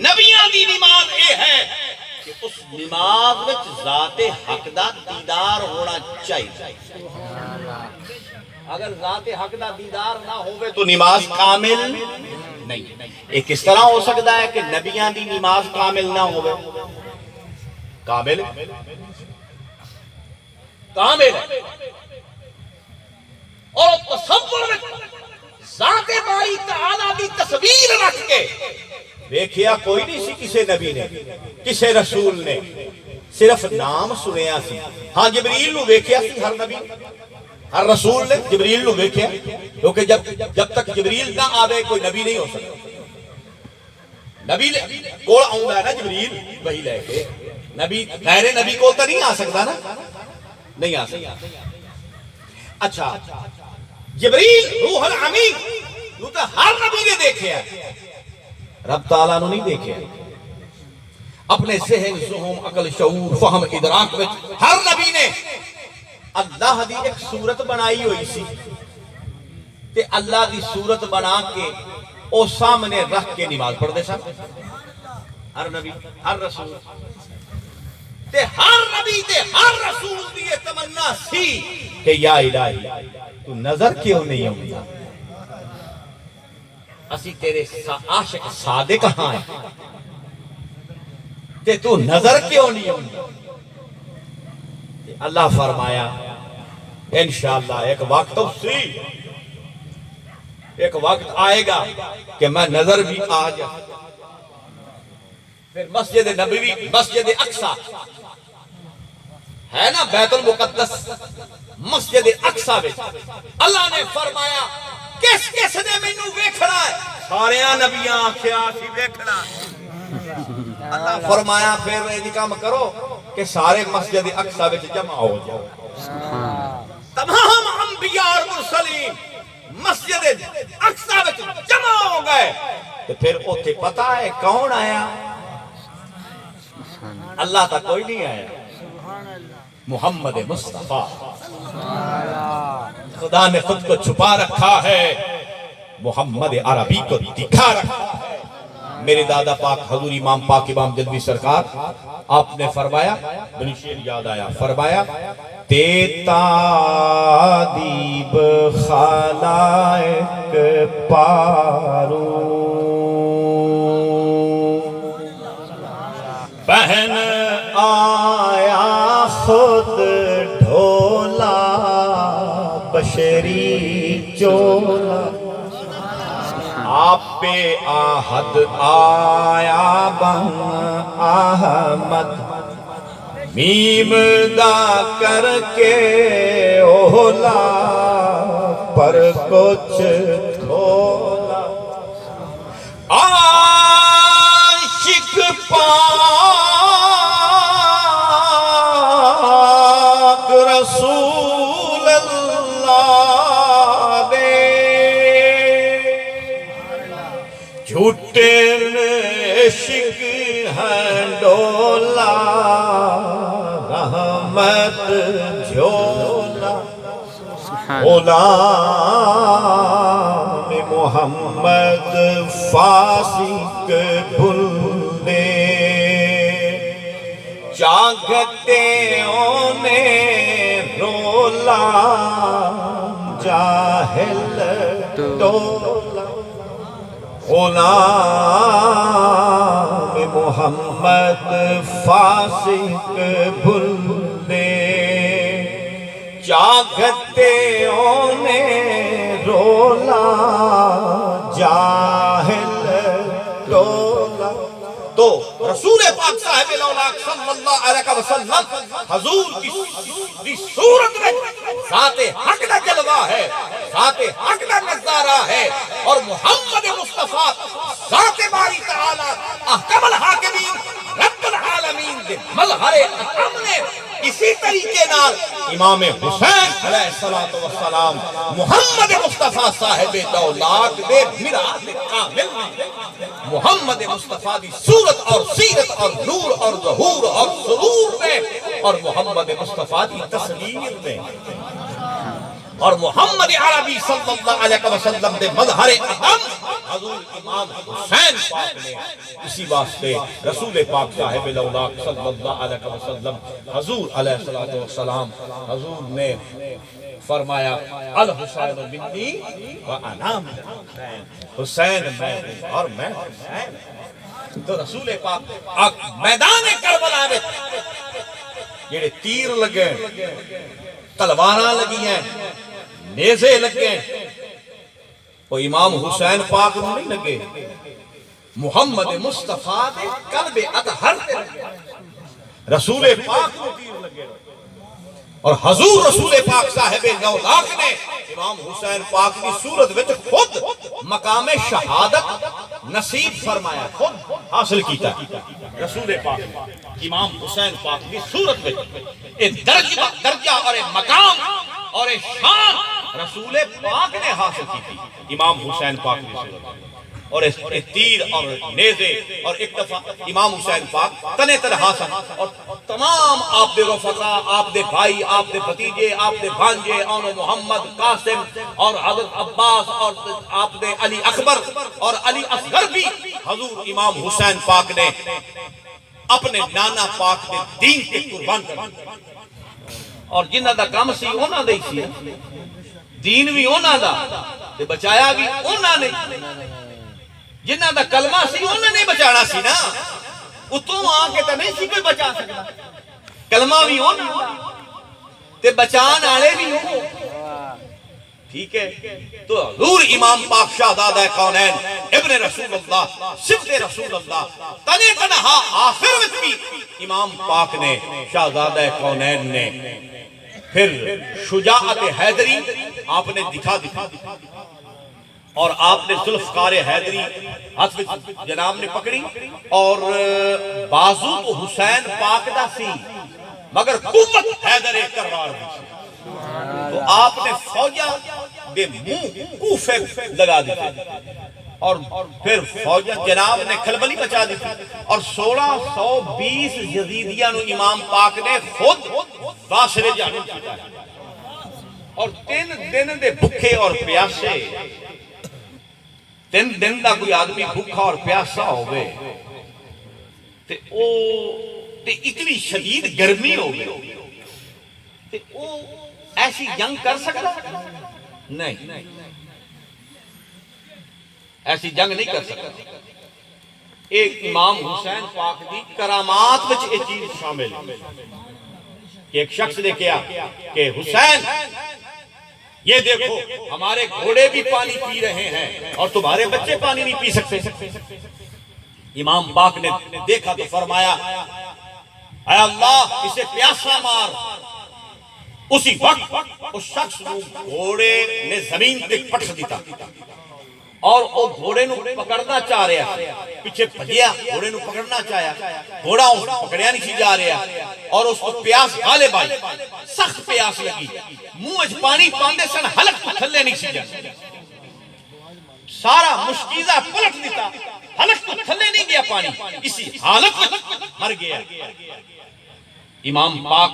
نبیان دی نماز اے ہے کہ اس نماز وچ ذات حق دا دیدار ہونا چاہیے۔ اگر ذات حق دا دیدار نہ ہوئے تو نماز کامل نہیں۔ ایک اس طرح ہو سکتا ہے کہ نبیان دی نماز کامل نہ ہوئے، کامل کامل اور تصور ذات باری تعالیٰ دی تصویر رکھ کے دیکھیا کوئی نہیں سی کسے نبی نے، کسے رسول نے، صرف نام سنیا سی۔ ہاں جبریل نو دیکھیا سی ہر نبی، ہر رسول نے جبریل نو دیکھیا، کیونکہ جب تک جبریل نہ آوے کوئی نبی نہیں ہو سکتا۔ نبی کول آؤں ہے نا جبریل وہی لے کے، نبی غیر نبی کول تو نہیں آ سکتا نا، نہیں آ سکتا۔ اچھا جبریل روح الامین نو تو ہر نبی نے دیکھے ہے، رب تعالیٰ نو نہیں دیکھے ہے۔ اپنے ذہن، ذہن، عقل، شعور، فہم، ادراک وچ ہر نبی نے اللہ دی ایک صورت بنائی ہوئی سی، تے اللہ دی صورت بنا کے او سامنے رکھ کے نماز پڑھ دے سا۔ ہر نبی، ہر رسول تے ہر نبی تے ہر رسول دی یہ تمنا سی کہ یا الہی تو نظر کیوں نہیں ہوتا، اسی تیرے عاشق صادق ہاں ہیں تے تو نظر کیوں نہیں ہوتا۔ اللہ فرمایا انشاءاللہ ایک وقت اسی، ایک وقت آئے گا کہ میں نظر بھی آ جا۔ پھر مسجد نبوی، مسجد اقصی ہے نا، بیت المقدس، مسجد اقصی میں اللہ نے فرمایا کس کس نے مینوں ویکھنا ہے؟ سارے نبیاں آکھیا سی ویکھنا۔ اللہ فرمایا پھر یہ کام کرو کہ سارے مسجد اقصی وچ جمع ہو جاؤ، تمام انبیاء اور مرسلین مسجد اقصی وچ جمع ہو گئے۔ تو پھر اوتھے پتہ ہے کون آیا؟ اللہ تک کوئی نہیں آیا، محمد مصطفیٰ۔ خدا نے خود کو چھپا رکھا ہے، محمد عربی کو دکھا رکھا ہے۔ میرے دادا پاک حضور امام پاک امام جلوی سرکار آپ نے فرمایا، بنی شیر یاد آیا، فرمایا تیتا دیب خالائق پارو بہن آیا خود ڈھولا بشری چولا، آپ پہ آہد آیا بن احمد میم دا کر کے اولا پر کچھ تھولا، عاشق پاک رسول اللہ نے جھوٹے عشق ہیں ڈولا رحمت جھولا، غلام محمد فاسق بھلے جاگتےوں نے رولا جاہل ٹولا غلام محمد فاسق بھلے جاگتےوں نے رولا جاہل ٹولا. تو رسول پاک صاحب الاولاق صلی اللہ علیہ وسلم حضور کی صورت میں ذات حق کا جلوہ ہے، ذات حق کا نظارہ ہے، اور محمد مصطفیٰ ذات باری تعالی احکم الحاکمین رب العالمین دے مظہر اکرم نے اسی طریقے نال امام حسین علیہ السلام محمد مصطفیٰ صاحب الاولاق دے میراث کامل محمد مصطفیٰ دی صورت اور سیرت اور نور اور ظہور اور سرور میں، اور محمد مصطفیٰ دی تصویر میں، اور محمد عربی صلی اللہ علیہ وسلم دے مظہر اکرم حضور امام حسین پاک نے. اسی واسطے رسول پاک صاحب الاولاق صلی اللہ علیہ وسلم حضور علیہ السلام حضور نے فرمایا الحسین منی وانا من الحسین، حسین میں ہوں اور میں حسین. تو رسول پاک میدان کربلا میں جڑے تیر لگے، تلواراں لگی ہیں، نیزے لگے، وہ امام حسین پاک نو نہیں لگے، محمد مصطفیٰ دے قلب اطہر تے لگے، رسول پاک نو تیر لگے. اور حضور رسول پاک صاحب الاولاق نے امام حسین پاک کی صورت وچ خود مقام شہادت نصیب فرمایا، خود حاصل کیتا. رسول پاک امام حسین پاک کی صورت وچ ایک درجہ اور ایک مقام اور ایک شان رسول پاک نے حاصل کی تھی امام حسین پاک کی صورت. اور اس تیر اور نیزے، اور ایک دفعہ امام حسین پاک تنے تر حاصل، اور تمام آپ دے رفقا، آپ دے بھائی، آپ دے بھتیجے، آپ دے بھانجے، اور محمد قاسم اور حضرت عباس اور آپ دے علی اکبر اور علی اصغر بھی حضور امام حسین پاک نے اپنے نانا پاک دے دین کے قربان کر. اور جنہ دا کام سی انہاں دے سی، دین بھی انہاں دا تے بچایا بھی انہاں نے. جنہ دا کلمہ سی انہوں نے بچانا سی نا، اتوں آ کے تو نہیں سی کوئی بچا سکتا. کلمہ بھی انہوں تے بچان آلے بھی ہوں. ٹھیک ہے، تو حضور امام پاک شہزادہ کونین ابن رسول اللہ صفت رسول اللہ تنے تنہا آخر وقت بھی امام پاک نے شہزادہ کونین نے پھر شجاعت حیدری آپ نے دکھا اور آپ نے ذوالفقار حیدری ہاتھ میں جناب نے پکڑی، اور بازو تو حسین پاک دا سی مگر قوت حیدر کرار دی. تو آپ نے فوجہ دے منہ کوفے لگا دی اور پھر فوجہ جناب نے کھلبلی بچا دی، اور 1620 یزیدیاں نو امام پاک نے خود واصل جانب کیتا ہے. اور 3 دن دے بھکھے اور پیاسے، 3 دن دا کوئی آدمی بھوکا اور پیاسا ہوئے تے اتنی شدید گرمی ہوگی تے او ایسی جنگ کر سکتا نہیں، ایسی جنگ نہیں کر سکتا. ایک امام حسین پاک دی کرامات وچ ایک چیز شامل ہے کہ ایک شخص نے کیا کہ حسین یہ دیکھو ہمارے گھوڑے بھی پانی پی رہے ہیں اور تمہارے بچے پانی نہیں پی سکتے. امام پاک نے دیکھا تو فرمایا اے اللہ اسے پیاسا مار. اسی وقت اس شخص کو گھوڑے نے زمین پہ پٹھ دیتا اور وہ گھوڑے نو پکڑنا چاہ رہا، پیچھے بھجیا گھوڑے نو پکڑنا چاہیا، گھوڑا اس پکڑیا نہیں سی جا رہا، اور اس کو پیاس غالب آئی، سخت پیاس لگی، منہ اچ پانی پاندے سن حلق تو تھلے نہیں سی جا، سارا مشکیزہ پلٹ دیتا، حلق تو تھلے نہیں گیا پانی، اسی حالت میں مر گیا. امام پاک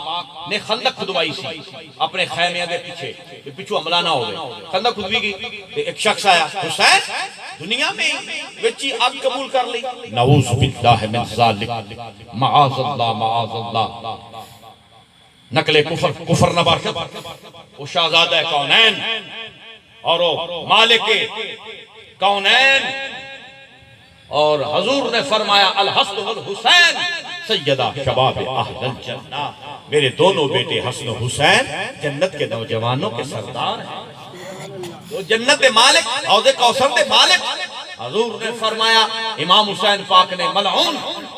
نے خندق کھدوائی سی اپنے خیمے دے پیچھے پچھو حملہ نہ ہو گئے خندق کھدوی گئی ایک شخص آیا حسین دنیا میں وچی آگ قبول کر لی نعوذ باللہ من ذالک معاذ اللہ نقل کفر نہ باشد وہ شہزادہ کونین اور وہ مالک کونین اور حضور نے فرمایا الحسن والحسین سیدہ شباب اہل الجنہ میرے دونوں بیٹے حسن و حسین جنت کے نوجوانوں کے سردار ہیں وہ جنت مالک حوض کوثر دے مالک حضور نے فرمایا امام حسین پاک نے ملعون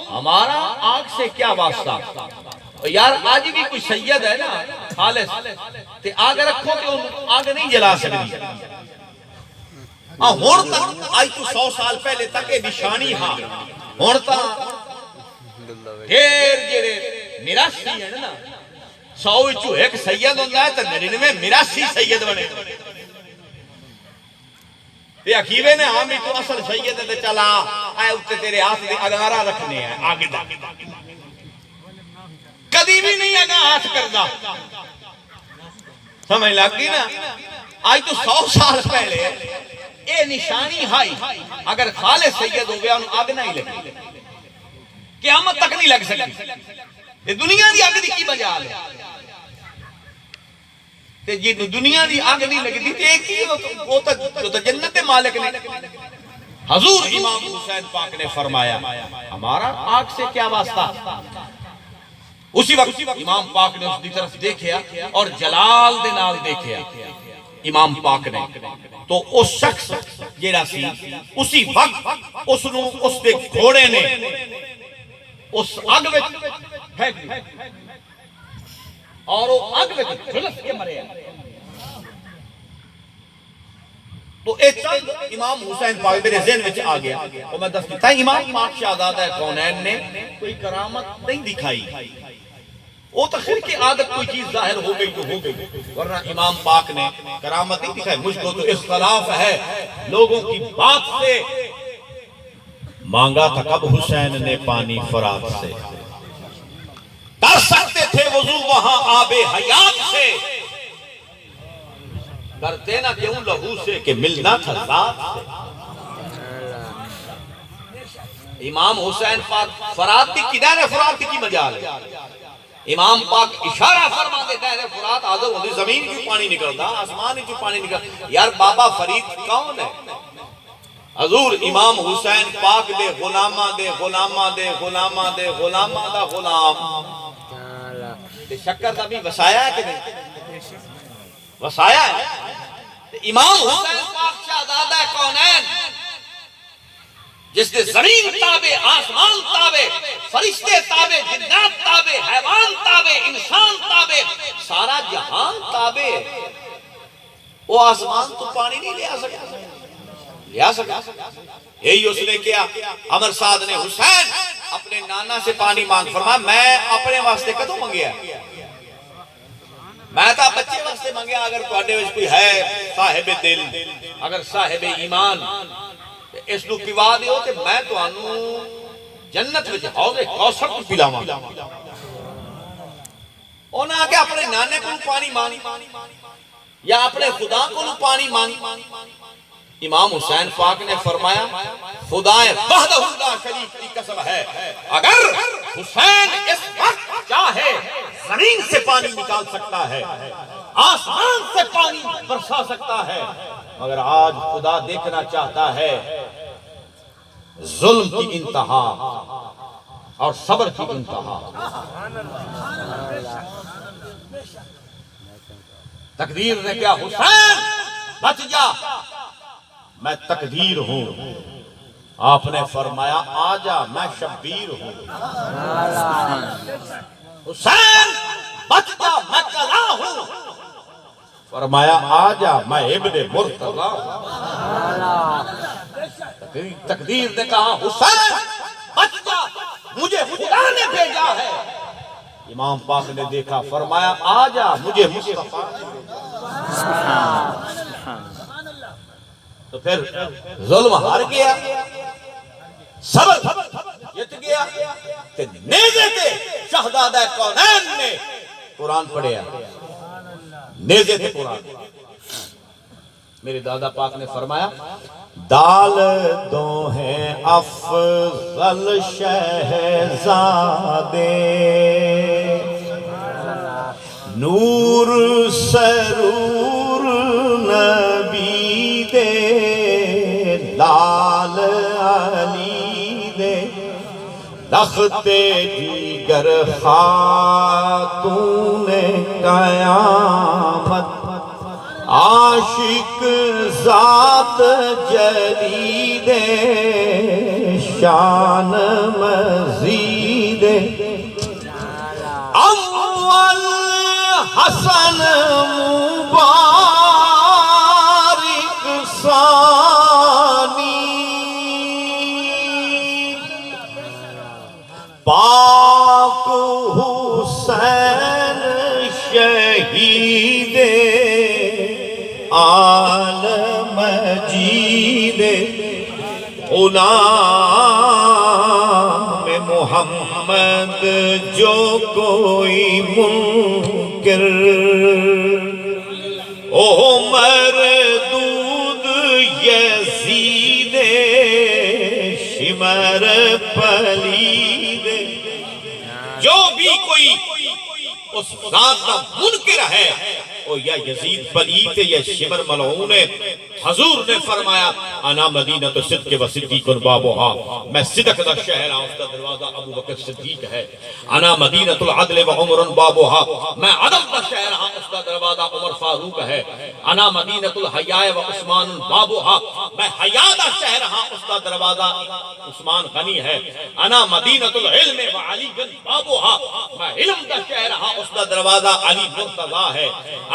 ہمارا آگ سے کیا واسطہ یار آج بھی کوئی سید ہے نا خالص تے آگ رکھو کہ آگ نہیں جلا سکتی ہون تک آئی تو 100 سال پہلے تک یہ نشانی ہاں ہون تک دیر جیرے میراسی ہے نا 100 وچوں ایک سید ہوندہ ہے تو 99 میراسی سید بنے تے عقیبے نے ہاں بھی تو اصل سید ہے چلا آئے اتے تیرے ہاتھ دے اگارہ رکھنے ہیں آگے دا کدی بھی نہیں اگا ہاتھ کرنا سمجھ لگی نا آج تو 100 سال پہلے اے نشانی ہائی اگر خالص سید ہو گیا انہوں آگ نہیں لگی قیامت تک نہیں لگ سکتی یہ دنیا دی آگ دی کی مجال ہے یہ دنیا دی آگ نہیں لگتی تھی ایک ہی وہ تو جنت مالک نے حضور امام حسین پاک نے فرمایا ہمارا آگ سے کیا واسطہ اسی وقت امام پاک نے اس دی طرف دیکھیا اور جلال دے نال دیکھیا امام پاک نے تو اس شخص جیڑا سی اسی وقت اس دے گھوڑے نے اس آگ میں پھینک دی اور وہ آگ میں جھلس کے مرے تو ایک چند امام حسین پاک میرے ذہن میں آ گیا اور میں دست دیتا امام پاک شہزادہ کونین نے کوئی کرامت نہیں دکھائی وہ تو خیر کی عادت کوئی چیز ظاہر ہو گئی تو ہو گئی ورنہ امام پاک نے کرامت نہیں دکھائی مجھ کو تو اختلاف ہے لوگوں کی بات سے مانگا تھا کب حسین نے پانی فرات سے کر سکتے تھے وضو وہاں آب حیات سے کرتے نہ کیوں لہو سے کہ ملنا تھا ذات سے امام حسین پاک فرات کی دائر فرات کی مجال ہے امام پاک اشارہ فرما دیتا ہے فرات حاضر ہوتی زمین کی پانی نکلتا آسمان کی پانی نکلتا یار بابا فرید کون ہے حضور امام حسین پاک دے غلامہ دے غلامہ دے غلامہ دے غلامہ دا غلام شکر دا بھی وسایا ہے کہ نہیں وسایا ہے امام حسین پاک شہزادہ کونین جس نے زمین تابع آسمان تابع فرشتے تابع جنات تابع حیوان تابع انسان تابع سارا جہان تابع وہ آسمان تو پانی نہیں لیا سکتا یہی اس نے کیا عمر سعد نے حسین اپنے نانا سے پانی مانگ فرمایا میں اپنے واسطے کدوں منگیا میں تا بچے واسطے منگیا اگر تواڈے وچ کوئی ہے صاحب دل اگر صاحب ایمان اس نو پیوا دیو تے میں تانوں جنت وچ حوض کوثر تو پلاواں انہاں کہ اپنے نانے کو پانی مانگ یا اپنے خدا کو پانی مانگ امام حسین پاک نے فرمایا خدائے وحدہ لا شریک کی قسم ہے اگر حسین اس وقت چاہے زمین سے پانی نکال سکتا ہے آسمان سے پانی برسا سکتا ہے مگر آج خدا دیکھنا چاہتا ہے ظلم کی انتہا اور صبر کی انتہا تقدیر نے کیا حسین بچ جا میں تقدیر ہوں آپ نے فرمایا آجا میں شبیر ہوں حسین بچ جا میں کلا ہوں فرمایا آجا میں ابن مرتضی تقدیر نے کہا حسین بچ جا مجھے خدا نے بھیجا ہے امام پاک نے دیکھا فرمایا آجا مجھے مصطفیٰ تو پھر ظلم ہار گیا صبر جت گیا کہ نیزے تے شہزادہ کونین نے قرآن پڑھیا، نیزے تھے قرآن۔ میرے دادا پاک نے فرمایا دال دو ہیں افضل شہزادے، نور سرور نبی دے، لال علی دے، تخت دیگر خاتون قیامت، عاشق ذات جلید شان مزید، اول حسن مبارک ثانی، پاک حسین شہید آل مجید، غلام محمد جو کوئی منکر، او مردود یزید شمر پلید، جو بھی کوئی اس ذات کا منکر ہے وہ یا یزید پلیت یا شمر ملعون ہے۔ حضور نے فرمایا انا مدینہ صدق و صدیق بابوہا، میں صدق دا شہر ہوں، اس کا دروازہ ابو بکر صدیق ہے۔ انا مدینہ العدل و عمر بابوہا، میں عدل دا شہر ہوں، اس کا دروازہ عمر فاروق ہے۔ انا مدینہ الحیاء و عثمان بابوہا، میں حیا دا شہر ہوں، اس کا دروازہ عثمان غنی ہے۔ انا مدینہ العلم و علی بابوہا، میں علم دا شہر ہوں، اس کا دروازہ علی مرتضی ہے۔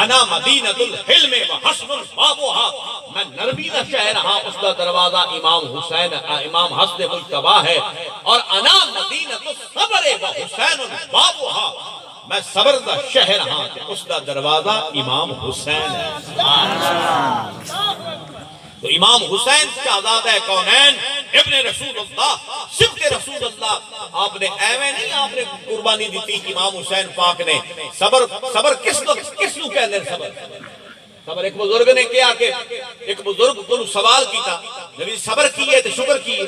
انا مدینہ الحلم و حسن بابوہا، میں نرمی دا شہر ہاں، اس کا دروازہ امام حسین امام حسن مجتبی ہے۔ اور انا مدینہ الصبر و حسین بابوہا، میں صبر دا شہر ہاں، اس کا دروازہ امام حسین ہے۔ تو امام حسین شہزادہ کونین ابن رسول اللہ صدق رسول اللہ، آپ نے ایویں نہیں آپ نے قربانی دیتی امام حسین پاک نے۔ صبر کس نو کہندے صبر؟ صبر ایک بزرگ نے کیا کہ ایک بزرگ کو سوال کیتا، نبی صبر کیے تو شکر کیے؟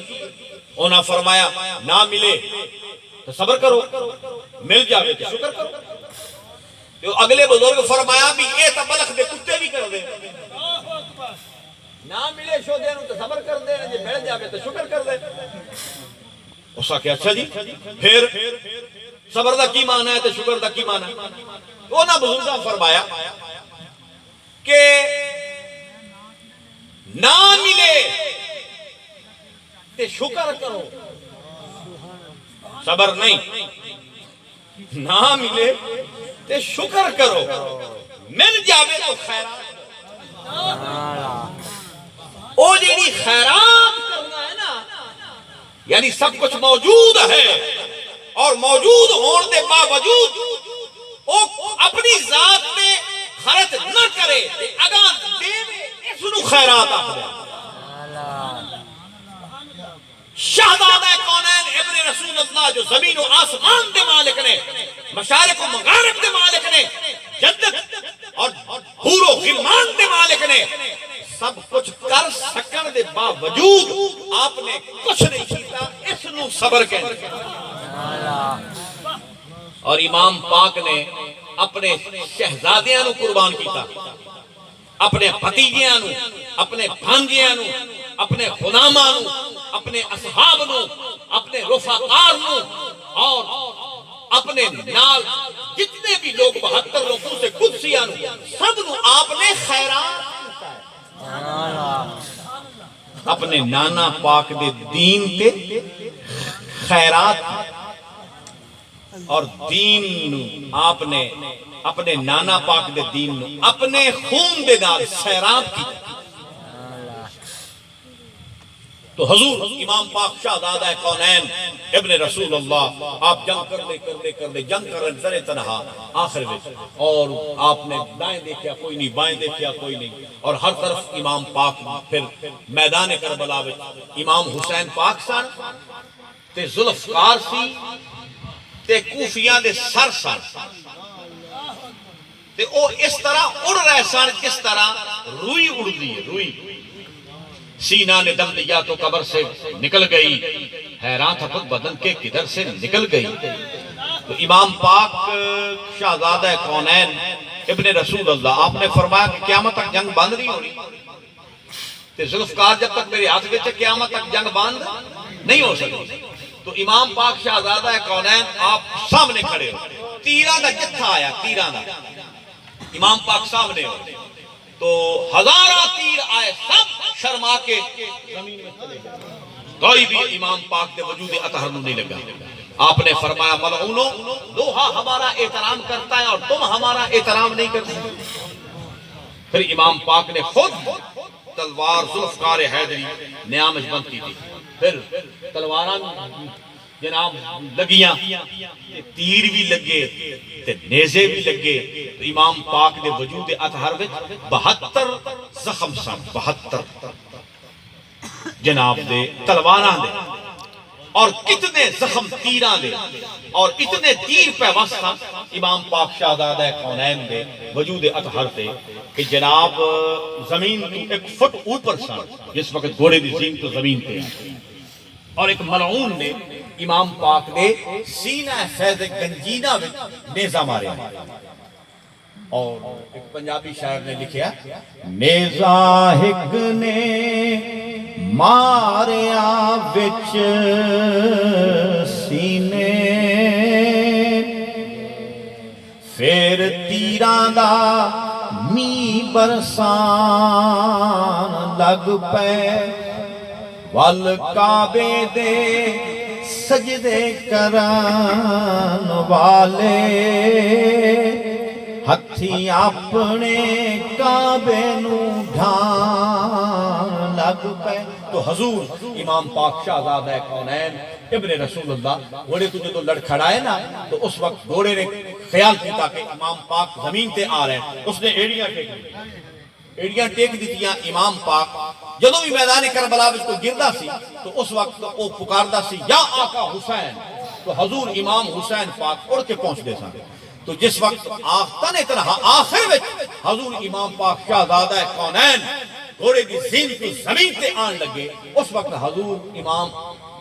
انہاں فرمایا نہ ملے تو صبر کرو، مل جاوے تو شکر کرو۔ تو اگلے بزرگ فرمایا بھی یہ تو بلخ دے کتے بھی کر دے، نہ ملے شو دے تو صبر کر دے، جے مل جاوے تو شکر کر دے۔ اس کا کہ اچھا جی پھر صبر دا کی معنی ہے تو شکر دا کی معنی ہے؟ وہ نہ بزرگاں فرمایا کہ نہ ملے تے شکر کرو، صبر نہیں، نہ ملے تے شکر کرو، مل جاوے تو خیرات۔ او جیڑی خیرات کرنا ہے نا، یعنی سب کچھ موجود ہے اور موجود ہون دے باوجود او اپنی ذات میں خرچ نہ کرے، اگاں دے اس نو خیرات آخر۔ شہزادہ کونین ابن رسول اللہ جو زمین و آسمان دے مالک نے، مشارق و مغارب دے مالک نے، جنت اور حور و غلمان دے مالک نے، سب کچھ کر سکن دے باوجود آپ نے کچھ نہیں کیتا، اس نو صبر کہتے ہیں۔ اور امام پاک نے اپنے شہزادیاں نو قربان کیتا، اپنے بھتیجیاں نو، اپنے بھانجیاں نو، اپنے غلاماں نو، اپنے اصحاب نو، اپنے رفقار نو، اور اپنے نال جتنے بھی لوگ 72 لوگوں سے قدسیاں نو، سب نو آپ نے خیرات اپنے نانا پاک دے دین تے خیرات، اور دین نو آپ نے اپنے نانا پاک دے دین نو اپنے خون دے نال سیراب کی۔ تو حضور امام پاک شہزادہ کونین ابن رسول اللہ آپ جنگ کر دے زرے تنہا آخر میں، اور آپ نے دائیں دیکھیا کوئی نہیں، بائیں دیکھیا کوئی نہیں، اور ہر طرف امام پاک۔ پھر میدان کربلا وچ امام حسین پاک سن تے ذوالفقار سی تے کوفیاں دے سر سن تے او اس طرح اڑ رہے سن جس طرح روئی اڑدی ہے روئی. سینہ نے دم دیا تو قبر سے نکل گئی, حیران تھا خود بدن کے کدھر سے نکل گئی. تو امام پاک شہزادہ کونین ابن رسول اللہ آپ نے فرمایا کہ قیامت تک جنگ بند نہیں ہو رہی, تے ذوالفقار جب تک میرے ہاتھ وچ قیامت تک جنگ بند نہیں ہو سکتی. تو امام پاک شہزادہ کونین آپ سامنے کھڑے ہو, تیران دا جتھا آیا, تیران دا امام پاک سامنے ہو, تو ہزارہ تیر آئے, سب شرما کے زمین میں چلے گئے, کوئی بھی امام پاک کے وجود اطہر نہیں لگا. آپ نے فرمایا ملعونو, لوہا ہمارا احترام کرتا ہے اور تم ہمارا احترام نہیں کرتے. پھر امام پاک نے خود تلوار ذوالفقار حیدری نیامش بند کی تھی, پھر تلواران جناب لگیاں, تیر بھی لگے تے نیزے بھی لگے. تو امام پاک دے وجود اطہر وچ 72 زخم سن, 72 جناب دے تلواراں دے, اور کتنے زخم تیران دے, اور اتنے تیر پہ وسطا امام پاک شہزادہ کونین دے وجود اطہر تے کہ جناب زمین تو 1 فٹ اوپر سن جس وقت گھوڑے دی زین تو زمین تے, اور ایک ملعون نے امام پاک نے سینہ فیض گنجینہ میں نیزہ مارے. اور ایک پنجابی شاعر نے لکھیا, نیزہ ہک نے ماریا وچ سینے, پھر تیران دا می برسان لگ پے, وال کعبے دے سجدے کرن والے, ہتھی اپنے کعبے نو ڈھان لگ پے. تو حضور امام پاک شہزادہ کونین ابن رسول اللہ گھوڑے تو جو لڑکھڑائے نا, تو اس وقت گھوڑے نے خیال کیا کہ امام پاک زمین تے آ رہے ہیں, اس نے ایڑیاں ٹیک دیتیاں. امام پاک جدوں بھی میدان کربلا وچ کوئی گردا سی تو اس وقت وہ پکاردا سی یا آقا حسین, تو حضور امام حسین پاک اڑ کے پہنچدے سن. تو جس وقت آختہ نے طرح آخر وچ حضور امام پاک شہزادہ کونین گھوڑے دی زین تو زمین تے آن لگے, اس وقت حضور امام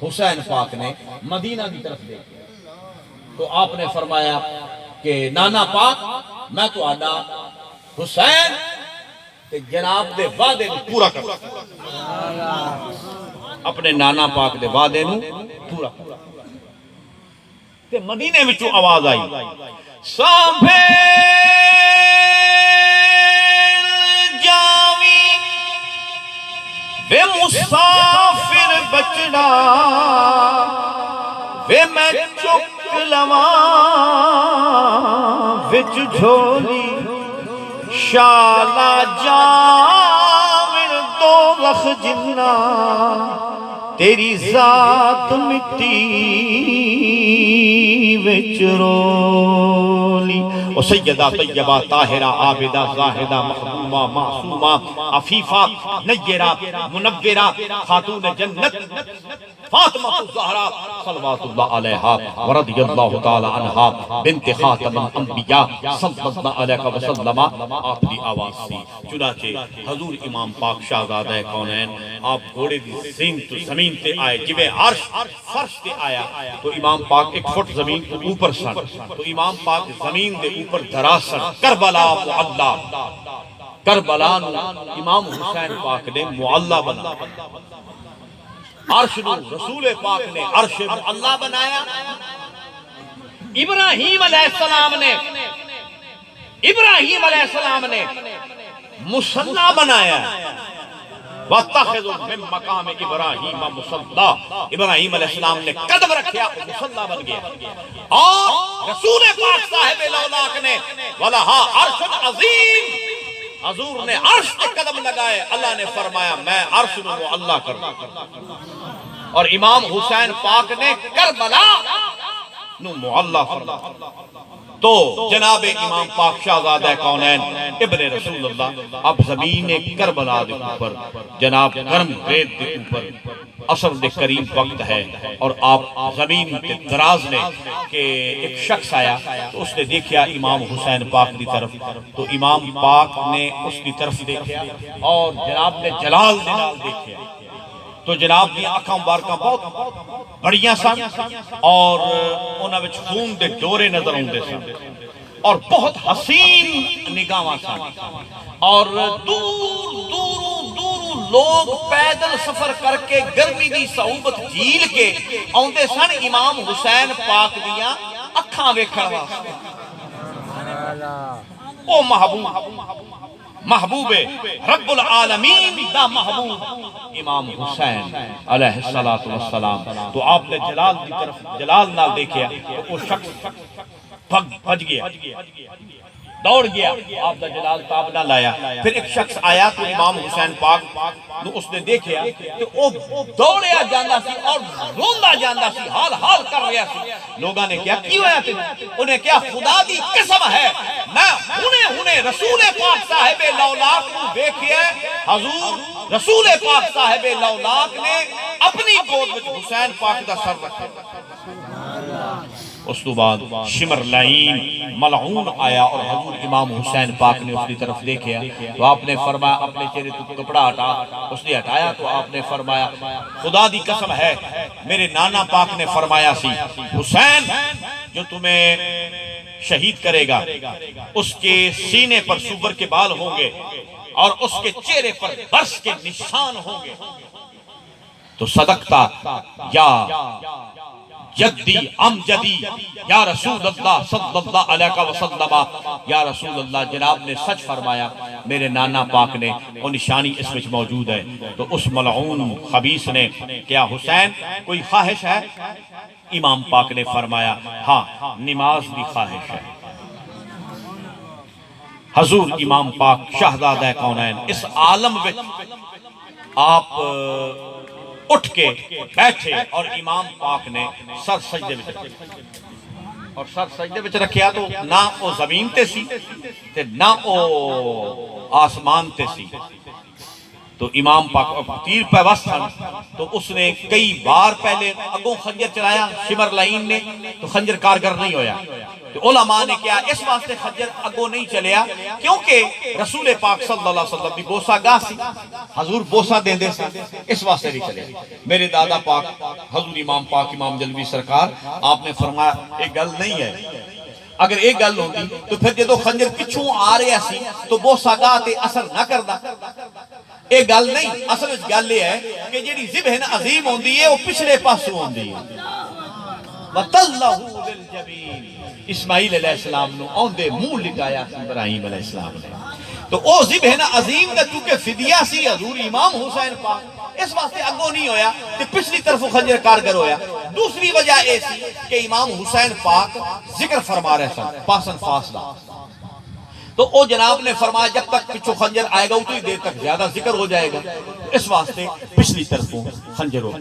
حسین پاک نے مدینہ کی طرف دیکھا. تو آپ نے فرمایا کہ نانا پاک میں تو آڈا حسین تے جناب دے وعدے نو پورا کر, اپنے نانا پاک دے وعدے نو پورا کر. تے مدینے وچوں آواز آئی, سانبھے جاوی وے مسافر بچڑا, وے میں چک لواں وچ جھولی, شالا جاوڑ دوزخ جنہ تیری ذات مٹی وچ رولی. او سیدہ طیبہ طاہرہ عابدہ زاہدہ مخدومہ معصومہ عفیفہ نیرہ منورہ خاتون جنت فاطمہ الزہرا صلوات اللہ علیہا ورضی اللہ تعالی عنہا بنت خاتم الانبیاء صلی اللہ علیہ وسلم. آپ دی آواز سی. چنانچہ حضور امام پاک شہزادہ کونین آپ گھوڑے دی زین تو زمین تے آئے, جویں عرش فرش تے آیا تو امام پاک 1 فٹ زمین کو اوپر سن, تو امام پاک زمین دے اوپر دراز سن. کربلا معلا, کربلا امام حسین پاک نے معلا بنا, عرش نو رسول پاک نے عرش معلا بنایا. ابراہیم علیہ السلام نے مصلی بنایا, وَاتَّخِذُوا مِن مَقَامِ إِبْرَاهِيمَ مُصَلَّى, ابراہیم علیہ السلام نے قدم رکھیا مصلی بن گیا. اور رسول پاک صاحب لولاک نے وَلَهَا عَرْشٌ عَظِيمٌ, حضور نے عرش پہ قدم لگائے. اللہ نے فرمایا میں عرش نو معلا کروں. اور امام حسین پاک نے کربلا نو معلا فرمایا. تو جناب امام پاک شہزادہ کونین ابن رسول اللہ اب زمین کربلا دے اوپر جناب گرم ریت دے اوپر عصر دے قریب وقت ہے اور آپ زمین تے دراز نے کہ ایک شخص آیا تو اس نے دیکھا امام حسین پاک دی طرف، تو امام پاک نے اس کی طرف دیکھا اور جناب نے جلال دے نال دیکھا تو جناب دی آنکھاں مبارکاں بہت بڑیاں سن اور انہاں وچ خون دے ڈورے نظر آندے سن اور بہت حسین نگاہاں سن اور دور دور دور لوگ پیدل سفر کر کے گرمی دی صعوبت جھیل کے آندے سن امام حسین پاک دیاں اکھاں ویکھن واسطے۔ او محبوب رب العالمین دا محبوب امام حسین علیہ السلام، تو آپ نے جلال دی طرف جلال نال دیکھیا تو وہ شخص بھج گیا، دوڑ گیا، آپ دا جلال تاب نہ لایا۔ پھر ایک شخص آیا تو امام حسین پاک نو اس نے دیکھیا کہ وہ دوڑیا جاندہ سی اور روندا جاندہ سی، حال حال کر رہا سی۔ لوگاں نے کیا کیوں ہے تم؟ انہیں کیا خدا دی قسم ہے میں ہنے رسول پاک صاحب لولاک نو دیکھیا حضور رسول پاک صاحب لولاک نے اپنی گود وچ حسین پاک دا سر رکھا۔ اس تو بعد شمر لعین ملعون آیا اور حضور امام حسین پاک نے اس کی طرف دیکھا تو آپ نے فرمایا اپنے چہرے تو کپڑا ہٹا، اس نے ہٹایا تو آپ نے فرمایا خدا دی قسم ہے میرے نانا پاک نے فرمایا سی حسین جو تمہیں شہید کرے گا اس کے سینے پر سور کے بال ہوں گے اور اس کے چہرے پر برس کے نشان ہوں گے۔ تو صدقتا یا جدی امجدی یا رسول اللہ صلی اللہ علیہ وسلم، یا رسول اللہ جناب نے سچ فرمایا میرے نانا پاک نے، وہ نشانی اس میں موجود ہے۔ تو اس ملعون خبیث نے کیا حسین کوئی خواہش ہے؟ امام پاک نے فرمایا ہاں نماز بھی خواہش ہے۔ حضور امام پاک شہزادہ کونین اس عالم وچ آپ اٹھ کے بیٹھے اور امام پاک نے سر سجدے وچ رکھیا اور سر سجدے وچ رکھیا تو نہ او زمین تے سی تے نہ او آسمان تے سی۔ تو امام پاک تیر پہ وستن تو اس نے کئی بار پہلے اگوں خنجر چلایا شمر لعین نے تو خنجر کارگر نہیں ہویا۔ تو علماء نے کیا اس واسطے خنجر اگوں نہیں چلیا کیونکہ رسول پاک صلی اللہ علیہ وسلم بھی بوسا گاہ سی، حضور بوسا دے دے سی، اس واسطے نہیں چلے۔ میرے دادا پاک حضور امام پاک امام جلوی سرکار آپ نے فرمایا ایک گل نہیں ہے، اگر ایک گل ہوتی تو پھر جدو خنجر پچھوں آ رہے سی تو بوسا گاہ تے اثر نہ کردا۔ ایک گل نہیں، اصل اس گل یہ ہے کہ جیڑی ذبح عظیم ہوندی ہے وہ پچھلے پاسوں ہوندی ہے۔ وَتَلَّهُ لِلْجَبِينِ اسماعیل علیہ السلام نو اوندے منہ لٹایا ابراہیم علیہ السلام نے۔ تو او ذبح عظیم دا چونکہ فدیہ سی حضور امام حسین پاک اس واسطے اگوں نہیں ہویا کہ پچھلی طرف خنجر کارگر ہویا۔ دوسری وجہ یہ سی کہ امام حسین پاک ذکر فرما رہے سن پاسن فاصلہ، تو او جناب نے فرمایا جب تک پچھو خنجر آئے گا اتنی دیر تک زیادہ ذکر ہو جائے گا، اس واسطے پچھلی طرفوں خنجر ہو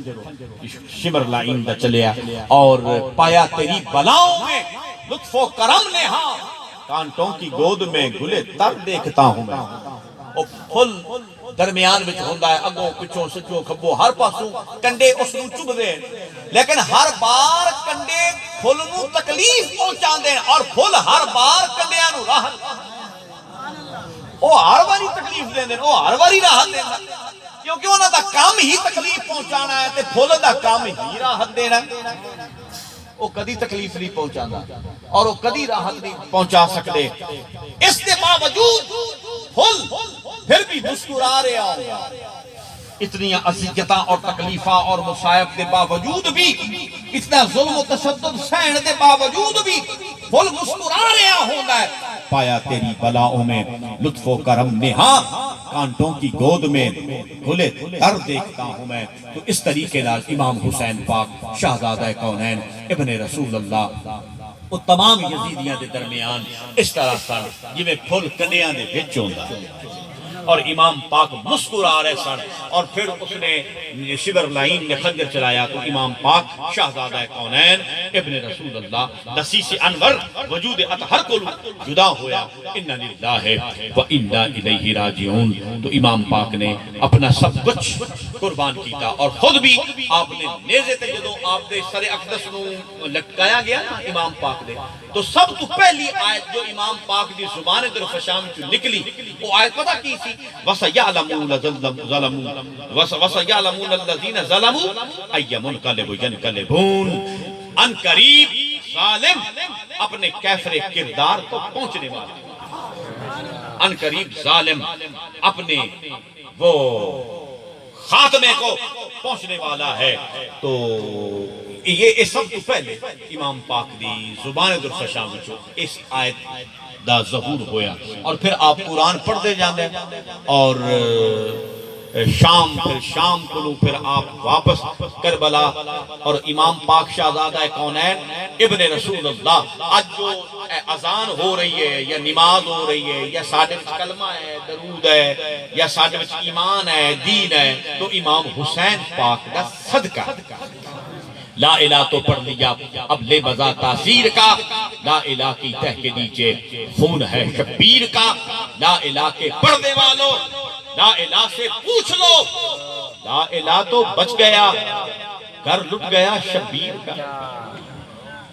شمر لعین دا چلیا اور پایا تیری بلاؤں میں لطف و کرم نے ہاں کانٹوں کی گود میں گلے تر دیکھتا ہوں میں۔ او پھل درمیان وچ ہوندا ہے اگوں پچھوں سچوں کھبوں ہر پاسوں کنڈے اس نوں چب دے، لیکن ہر بار کنڈے پھل نوں تکلیف پہنچاندے اور پھل ہر بار کنڈیاں نوں راحت او ہر باری تکلیف دے دین، او ہر باری راحت دینا کیونکہ انہاں دا کام ہی تکلیف پہنچانا ہے تے پھل دا کام ہی راحت دینا۔ وہ کدی تکلیف نہیں پہنچانا اور وہ کدی راحت نہیں پہنچا سکتے، اس کے باوجود پھل پھر بھی مسکرا رہے ہوں۔ اتنی اذیتاں اور تکلیفاں اور مصائب کے باوجود بھی، اتنا ظلم و تشدد سہن کے باوجود بھی پھل مسکرا رہا ہوتا ہے۔ پایا تیری بلاؤں میں لطف و کرم نے ہاں کانٹوں کی گود میں گلے تر دیکھتا ہوں میں۔ تو اس طریقے نال امام حسین پاک شہزادہ کونین ابن رسول اللہ وہ تمام یزیدیاں دے درمیان اس طرح سن جویں پھل کنڈیاں دے وچ ہوندا اور امام پاک مسکرا رہے سن۔ اور پھر اس نے شمر لعین نے خنجر چلایا تو امام پاک شہزادہ کونین ابن رسول اللہ دسیس انور وجود اطہر کو جدا ہویا انا للہ و انا الیہ راجعون. تو امام پاک نے اپنا سب کچھ قربان کیتا اور خود بھی آپ نے نیزے تے جدو آپ دے سر اقدس نو لٹکایا گیا نا امام پاک دے تو سب تو پہلی آیت جو امام پاک دی زبان در فشام چو نکلی وہ آیت پتہ کی سی وَسَيَعْلَمُونَ وَسَيَعْلَمُونَ الَّذِينَ ظَلَمُوا أَيَّ مُنْقَلِبُ يَنْقَلِبُونَ. ان قریب ظالم اپنے کیفر کردار کو پہنچنے والا، ان قریب ظالم اپنے وہ خاتمے کو پہنچنے والا ہے. تو یہ سب تو پہلے امام پاک دی زبان در فشام چو اس آیت دا ظہور ہویا اور پھر آپ قرآن پڑھ دے جاندے اور شام پھر شام کو پھر آپ واپس کربلا اور امام پاک شہزادہ کونین ابن رسول اللہ آج جو اذان ہو رہی ہے یا نماز ہو رہی ہے یا ساڈے وچ کلمہ ہے درود ہے یا ساڈے وچ ایمان ہے دین ہے تو امام حسین پاک دا صدقہ. لا الہ تو پڑھ لیا اب لے بزا تاثیر کا، لا الہ کی تہ کے نیچے خون ہے شبیر کا. لا الہ کے پردے والوں لا الہ سے پوچھ لو، لا الہ تو بچ گیا گھر لٹ گیا شبیر کا.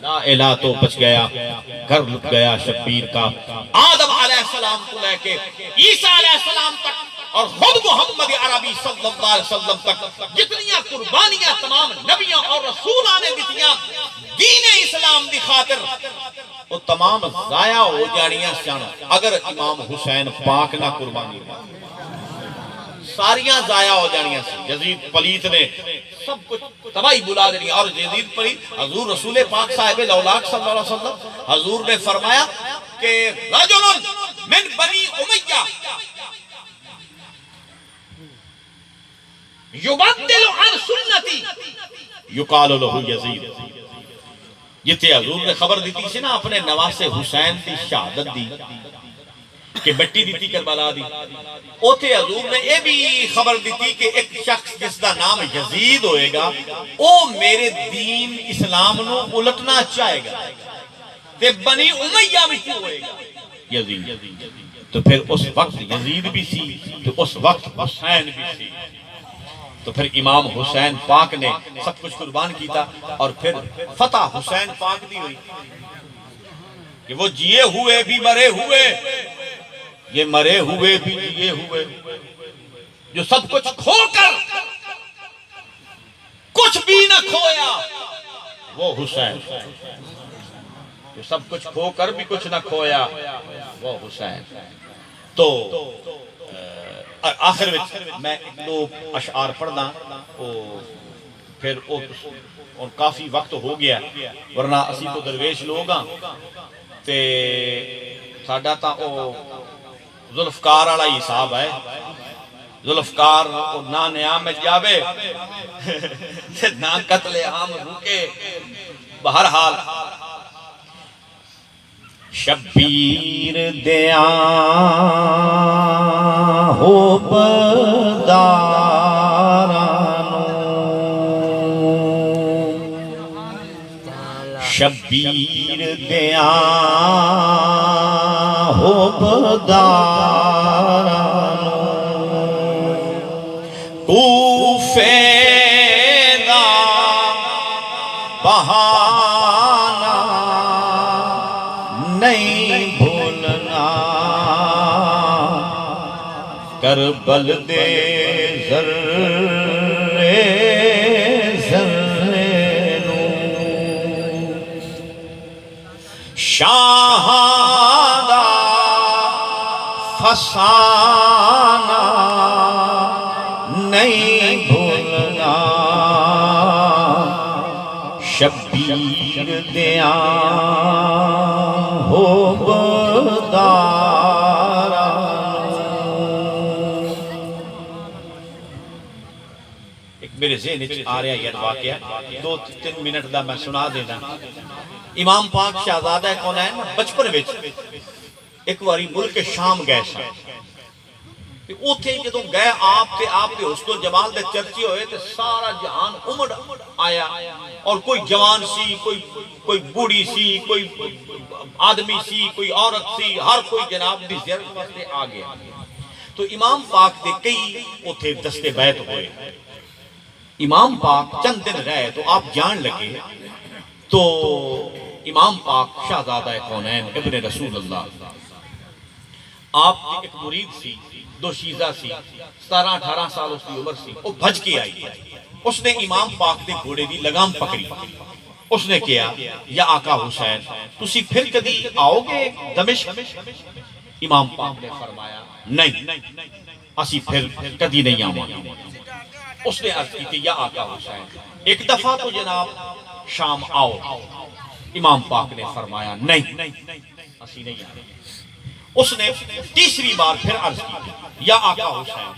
لا الہ تو بچ گیا گھر لٹ گیا شبیر کا. آدم علیہ السلام کو لے کے عیسیٰ علیہ السلام تک اور خود محمد عربی صلی اللہ علیہ وسلم تک جتنیاں قربانیاں تمام نبیاں اور رسولان نے دیتیاں دین اسلام دی خاطر وہ تمام ضائع ہو جانیاں سیانا اگر امام حسین پاک نہ قربانی ساریاں ضائع ہو جانیاں سی. یزید پلیت نے سب کچھ تباہی بلا دینی اور یزید پلیت حضور رسول پاک صاحب الاولاق صلی اللہ علیہ وسلم حضور نے فرمایا کہ رجل من بنی امیہ یبدل عن سنتی یقال لہو یزید. یہ تے حضور نے خبر دیتی سی نا اپنے نواز حسین دی شہادت دی کہ بٹی دیتی کربلا دی اوتے حضور نے یہ بھی خبر دیتی کہ ایک شخص جس دا نام یزید ہوئے گا او میرے دین اسلام نو الٹنا چاہے گا تے بنی امیہ بھی ہوئے گا یزید. تو پھر اس وقت یزید بھی سی تو اس وقت حسین بھی سی. تو پھر امام حسین پاک نے سب کچھ قربان کیتا اور پھر فتح حسین پاک دی ہوئی کہ وہ جیے ہوئے بھی مرے ہوئے یہ مرے ہوئے بھی جیے ہوئے جو سب کچھ کھو کر کچھ بھی نہ کھویا وہ حسین، جو سب کچھ کھو کر بھی کچھ نہ کھویا وہ حسین. تو آخر میں دو اشعار پڑھنا پھر کافی وقت ہو گیا ورنہ اسی تو درویش لوگ ہاں تے ساڈا تا او ذوالفقار والا ہی حساب ہے. ذوالفقار نہ نیام میں جاوے نہ قتل عام روکے. بہرحال شبیر دیاں ہو بدارانو شبیر دیاں ہو بدارانو کوفے دا بہانہ نہیں بھولنا کربل دے ذرے ذرے نو شاہ دا فسانہ نہیں بھولنا شبیر دیاں ہو بدارانو. ایک میرے ذہن آ رہا یہ واقعہ 2-3 منٹ دا میں سنا دینا. امام پاک شہزادہ کونین بچپن وچ ایک واری ملک شام گئے سن تے اوتھے جدوں گئے آپ دے حسن و جمال دے چرچے ہوئے تے سارا جہان امڑ آیا، اور کوئی جوان سی، کوئی بوڑھی سی، کوئی آدمی سی، کوئی عورت سی، ہر کوئی جناب دی زیارت واسطے آ گیا۔ تو امام پاک دے کئی اوتھے دستے بیعت ہوئے۔ امام پاک چند دن رہے تو آپ جان لگے، تو امام پاک شہزادہ کونین ابن رسول اللہ، آپ کی ایک مرید سی، دوشیزہ سی، 17-18 سال اس کی عمر سی، وہ بھج کے آئی۔ اس نے امام پاک دے گھوڑے دی لگام پکڑی، اس نے کیا یا آقا حسین تسی پھر کدی آؤ گے دمشق؟ امام پاک نے فرمایا نہیں، اسی پھر کدی نہیں آؤں گا۔ اس نے عرض کی تھی یا آقا حسین ایک دفعہ تو جناب شام آؤ۔ امام پاک نے فرمایا نہیں، اسی نہیں آئے۔ اس نے تیسری بار پھر عرض کی تھی یا آقا حسین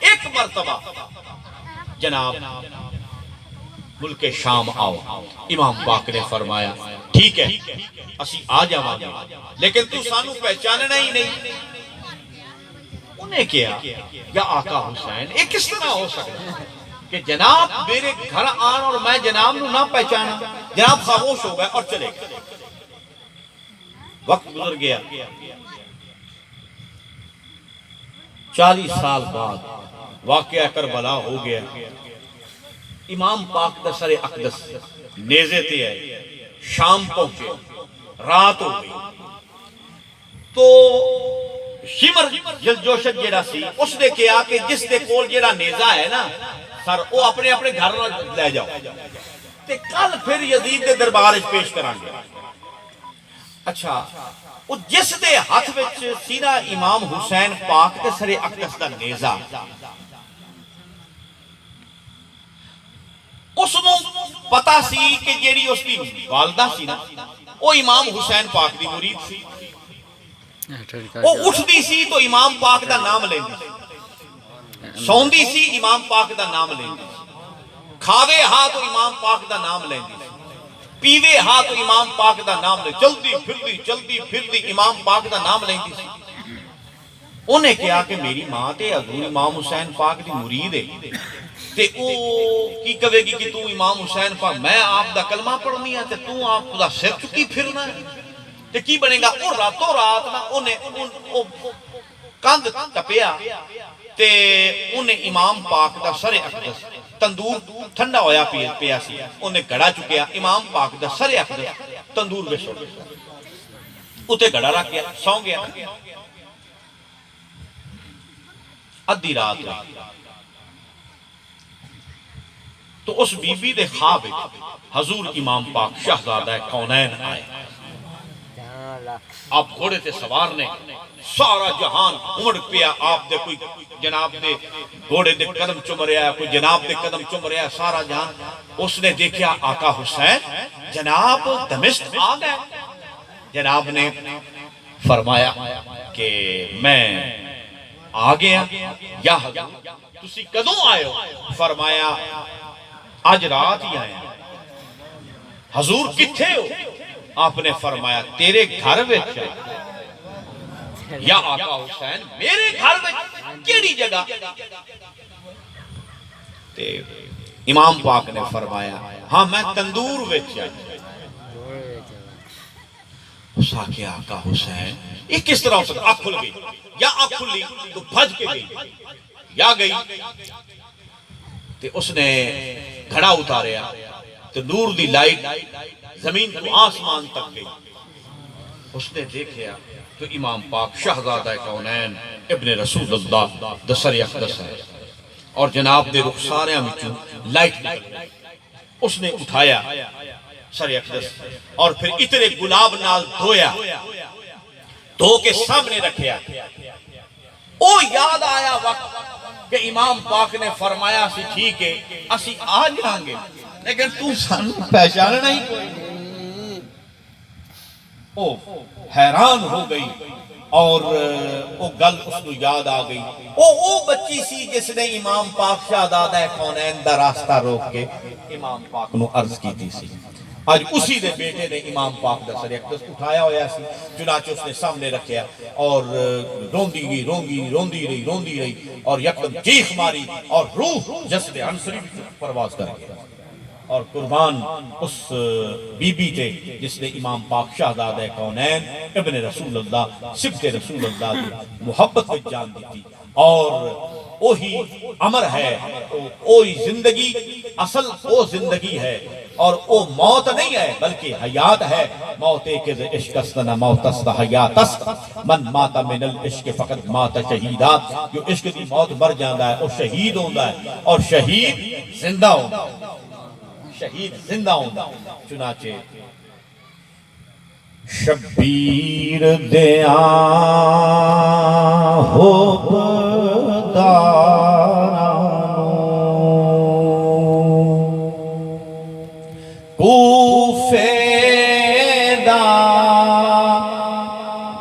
ایک مرتبہ جناب ملک شام آؤ۔ امام پاک نے فرمایا ٹھیک ہے اسی آ جاواں گے، لیکن تو سانو پہچاننا ہی نہیں۔ انہیں کیا یا آقا حسین ایک کس طرح ہو سکتا کہ جناب میرے گھر آن اور میں جناب نو نہ پہچانا؟ جناب خاموش ہو گئے اور چلے گئے۔ وقت گزر گیا، 40 سال بعد واقعہ کربلا ہو گیا۔ امام پاک دا سر اقدس نیزے تے ہے، شام پہنچے، رات ہو گئی، تو شمر جلجوشت جیڑا سی اس نے کیا کہ جس دے کول جیڑا نیزہ ہے نا سر وہ اپنے گھر لے جاؤ تے کل پھر یزید دے دربار وچ پیش کران گے۔ اچھا وہ جس دے ہاتھ وچ سیدھا امام حسین پاک تے سر اقدس دا نیزہ، اس نو پتا سی کہ جیڑی اس دی والدہ سی نا وہ امام حسین پاک دی مرید سی، وہ اٹھ دی سی تو امام پاک دا نام لیندی سی، سوندی سی امام پاک دا نام لیندی سی، کھاوے ہاں تو امام پاک دا نام لیندی سی، پیوے ہاں تو امام پاک دا نام لیندی، چلدی پھردی امام پاک دا نام لیندی سی۔ انہیں کہا کہ میری ماں تے حضور امام حسین پاک دی مرید ہے، تے او کی کہے گی کہ تو امام حسین پاک میں آپ دا کلمہ پڑھنی ہے تے تو آپ دا سر چکی پھرنا ہے تے کی بنے گا؟ او راتوں رات نا انہیں کند ٹپیا تے انہیں امام پاک دا سر اقدس تندور ٹھنڈا ہویا پیا سی، انہیں گھڑا چکیا امام پاک دا سر اقدس تندور میں سو اتے گھڑا رکھ گیا، سو گیا۔ ادھی رات تو اس بی بی دے خواب حضور امام پاک شہزادہ کونین آئے۔ آپ گھوڑے تے سوار نے، سارا جہان امڑ پیا آپ دے، کوئی جناب دے گھوڑے دے قدم چم رہا ہے، کوئی جناب دے قدم چم رہا ہے، سارا جہان۔ اس نے دیکھا آقا حسین جناب دمشق آ گئے۔ جناب نے فرمایا کہ میں آ گیا یا حضور تسی کدوں آئے ہو؟ فرمایا آج رات ہی آئے ہیں۔ حضور کتھے ہو؟ آپ نے فرمایا تیرے گھر وچ یا آقا حسین میرے گھر وچ کیڑی جگہ؟ تے امام پاک نے فرمایا ہاں میں تندور وچ آیا۔ اس آکے آقا حسین یہ کس طرح ہو سکتا؟ آنکھ کھل گئی، یا آنکھ کھلی تو بھج کے گئی، یا گئی تے اس نے گھڑا اتاریا تو نور دی لائٹ زمین کو آسمان تک گئی۔ اس نے دیکھیا تو امام پاک شہزادہ کونین ابن رسول اللہ دسر اقدس ہے، اور جناب دے رخساریاں وچوں لائٹ نکل گئی۔ اس نے اٹھایا سر اقدس اور پھر اتنے گلاب نال دھویا، دھو کے سامنے رکھیا۔ او یاد آیا وقت کہ امام پاک نے فرمایا سی ٹھیک ہے اسی آ جائیں گے، لیکن تو سانو پہچاننا ہی کوئی نہیں۔ او حیران ہو گئی اور او گل اس کو یاد آ گئی۔ او بچی سی جس نے امام پاک شہزادہ کونین دا راستہ روک کے امام پاک نو عرض کی تھی سی آج اسی دے بیٹے نے امام پاک دا سر اقدس اٹھایا ہویا سی، چنانچہ اس نے سامنے رکھیا اور روندی رہی اور یکدم چیخ ماری اور روح جسد عنصری پرواز کر گیا اور قربان اس بی بی تے جس نے امام پاک شہزادہ کونین ابن رسول اللہ صبت رسول اللہ دی محبت وچ جان دی تھی اور وہی امر ہے، وہی زندگی اصل وہ زندگی ہے اور وہ موت نہیں ہے بلکہ حیات ہے۔ موت ایک عشق است نہ موت است حیات است، من مات من العشق فقط مات شہیدا، جو عشق دی موت مر جاندا ہے وہ شہید ہوندا ہے اور شہید زندہ ہوندا ہے، شہید زندہ ہوندا ہے۔ چنانچہ شبیر دیاں ہو کوفے دا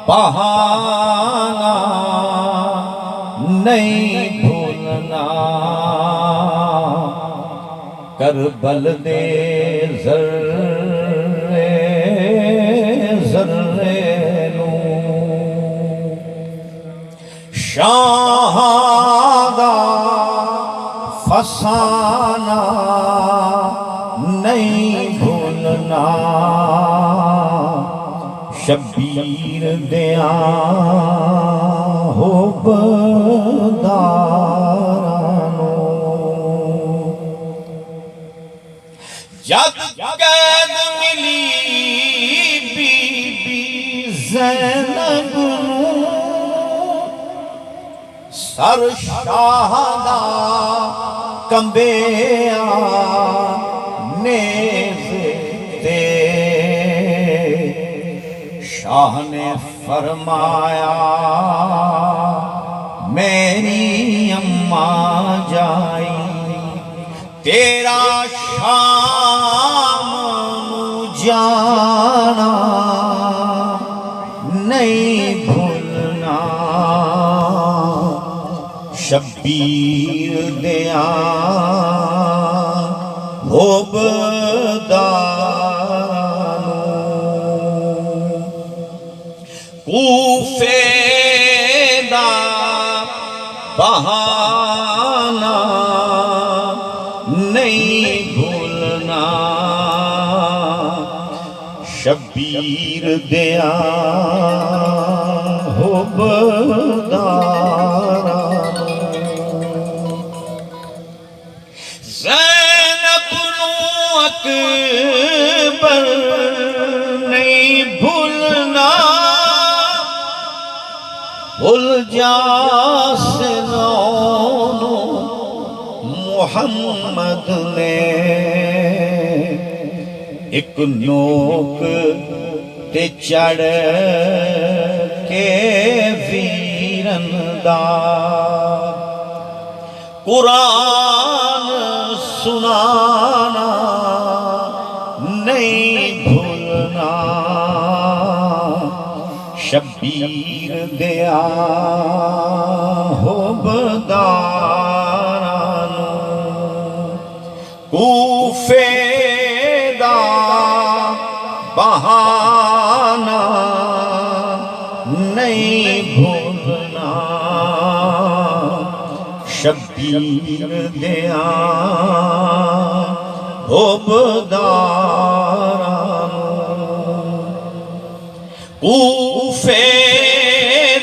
بہانا نہیں بھولنا، کربل دے ذرے ذرے نوں شاہ دا فسانہ نہیں بھولنا، شبیر دیاں حبدارانو جگ قید ملی بی بی زینب نوں، سر شاہ دا کمبیا نیز تے، شاہ نے فرمایا میری اماں جائی، تیرا شام نو جانا نہیں بھولنا، شبیر دیاں حبدارانو کوفے دا بہانا نہیں بھولنا، شبیر دیاں حبدارانو اکبر نہیں بھولنا، بھول جا سنونو محمد نے ایک نوک تے چڑھ کے ویرن دا قرآن سنانا نہیں بھولنا، شبیر دیاں حبدارانو کوفے دا بہانا نہیں بھولنا، شبیر دیاں حبدارانو کوفے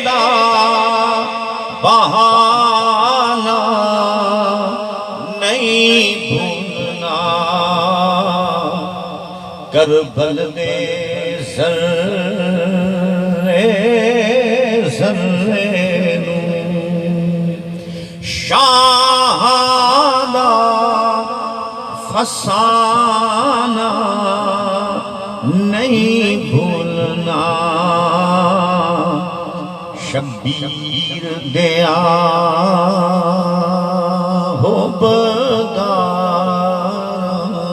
دا بہانا نہیں بھولنا، کربل دے ذرے ذرے نوں شاہ دا فسانہ نہیں بھولنا، شبیر دیاں حبدارانو۔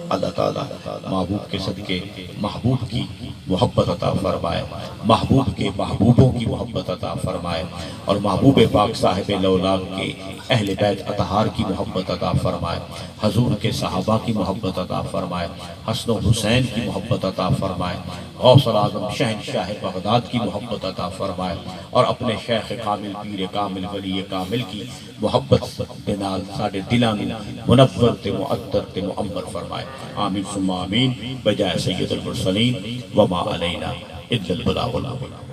اللہ تعالیٰ محبوب کے صدقے محبوب کی محبت عطا فرمائے، محبوب کے محبوبوں کی محبت عطا فرمائے، اور محبوب پاک صاحب لولاک کے اہل بیت اطہار کی محبت عطا فرمائے، حضور کے صحابہ کی محبت عطا فرمائے، حسن و حسین کی محبت عطا فرمائے، غوث الاعظم شہنشاہ بغداد کی محبت عطا فرمائے، اور اپنے شیخ کامل پیر کامل ولی کامل کی محبت بنال ساڑھے دلان منور تے معطر تے معمر فرمائے، آمین ثم آمین، بجائے سید المرسلین وما علینا الا البلاغ المبین۔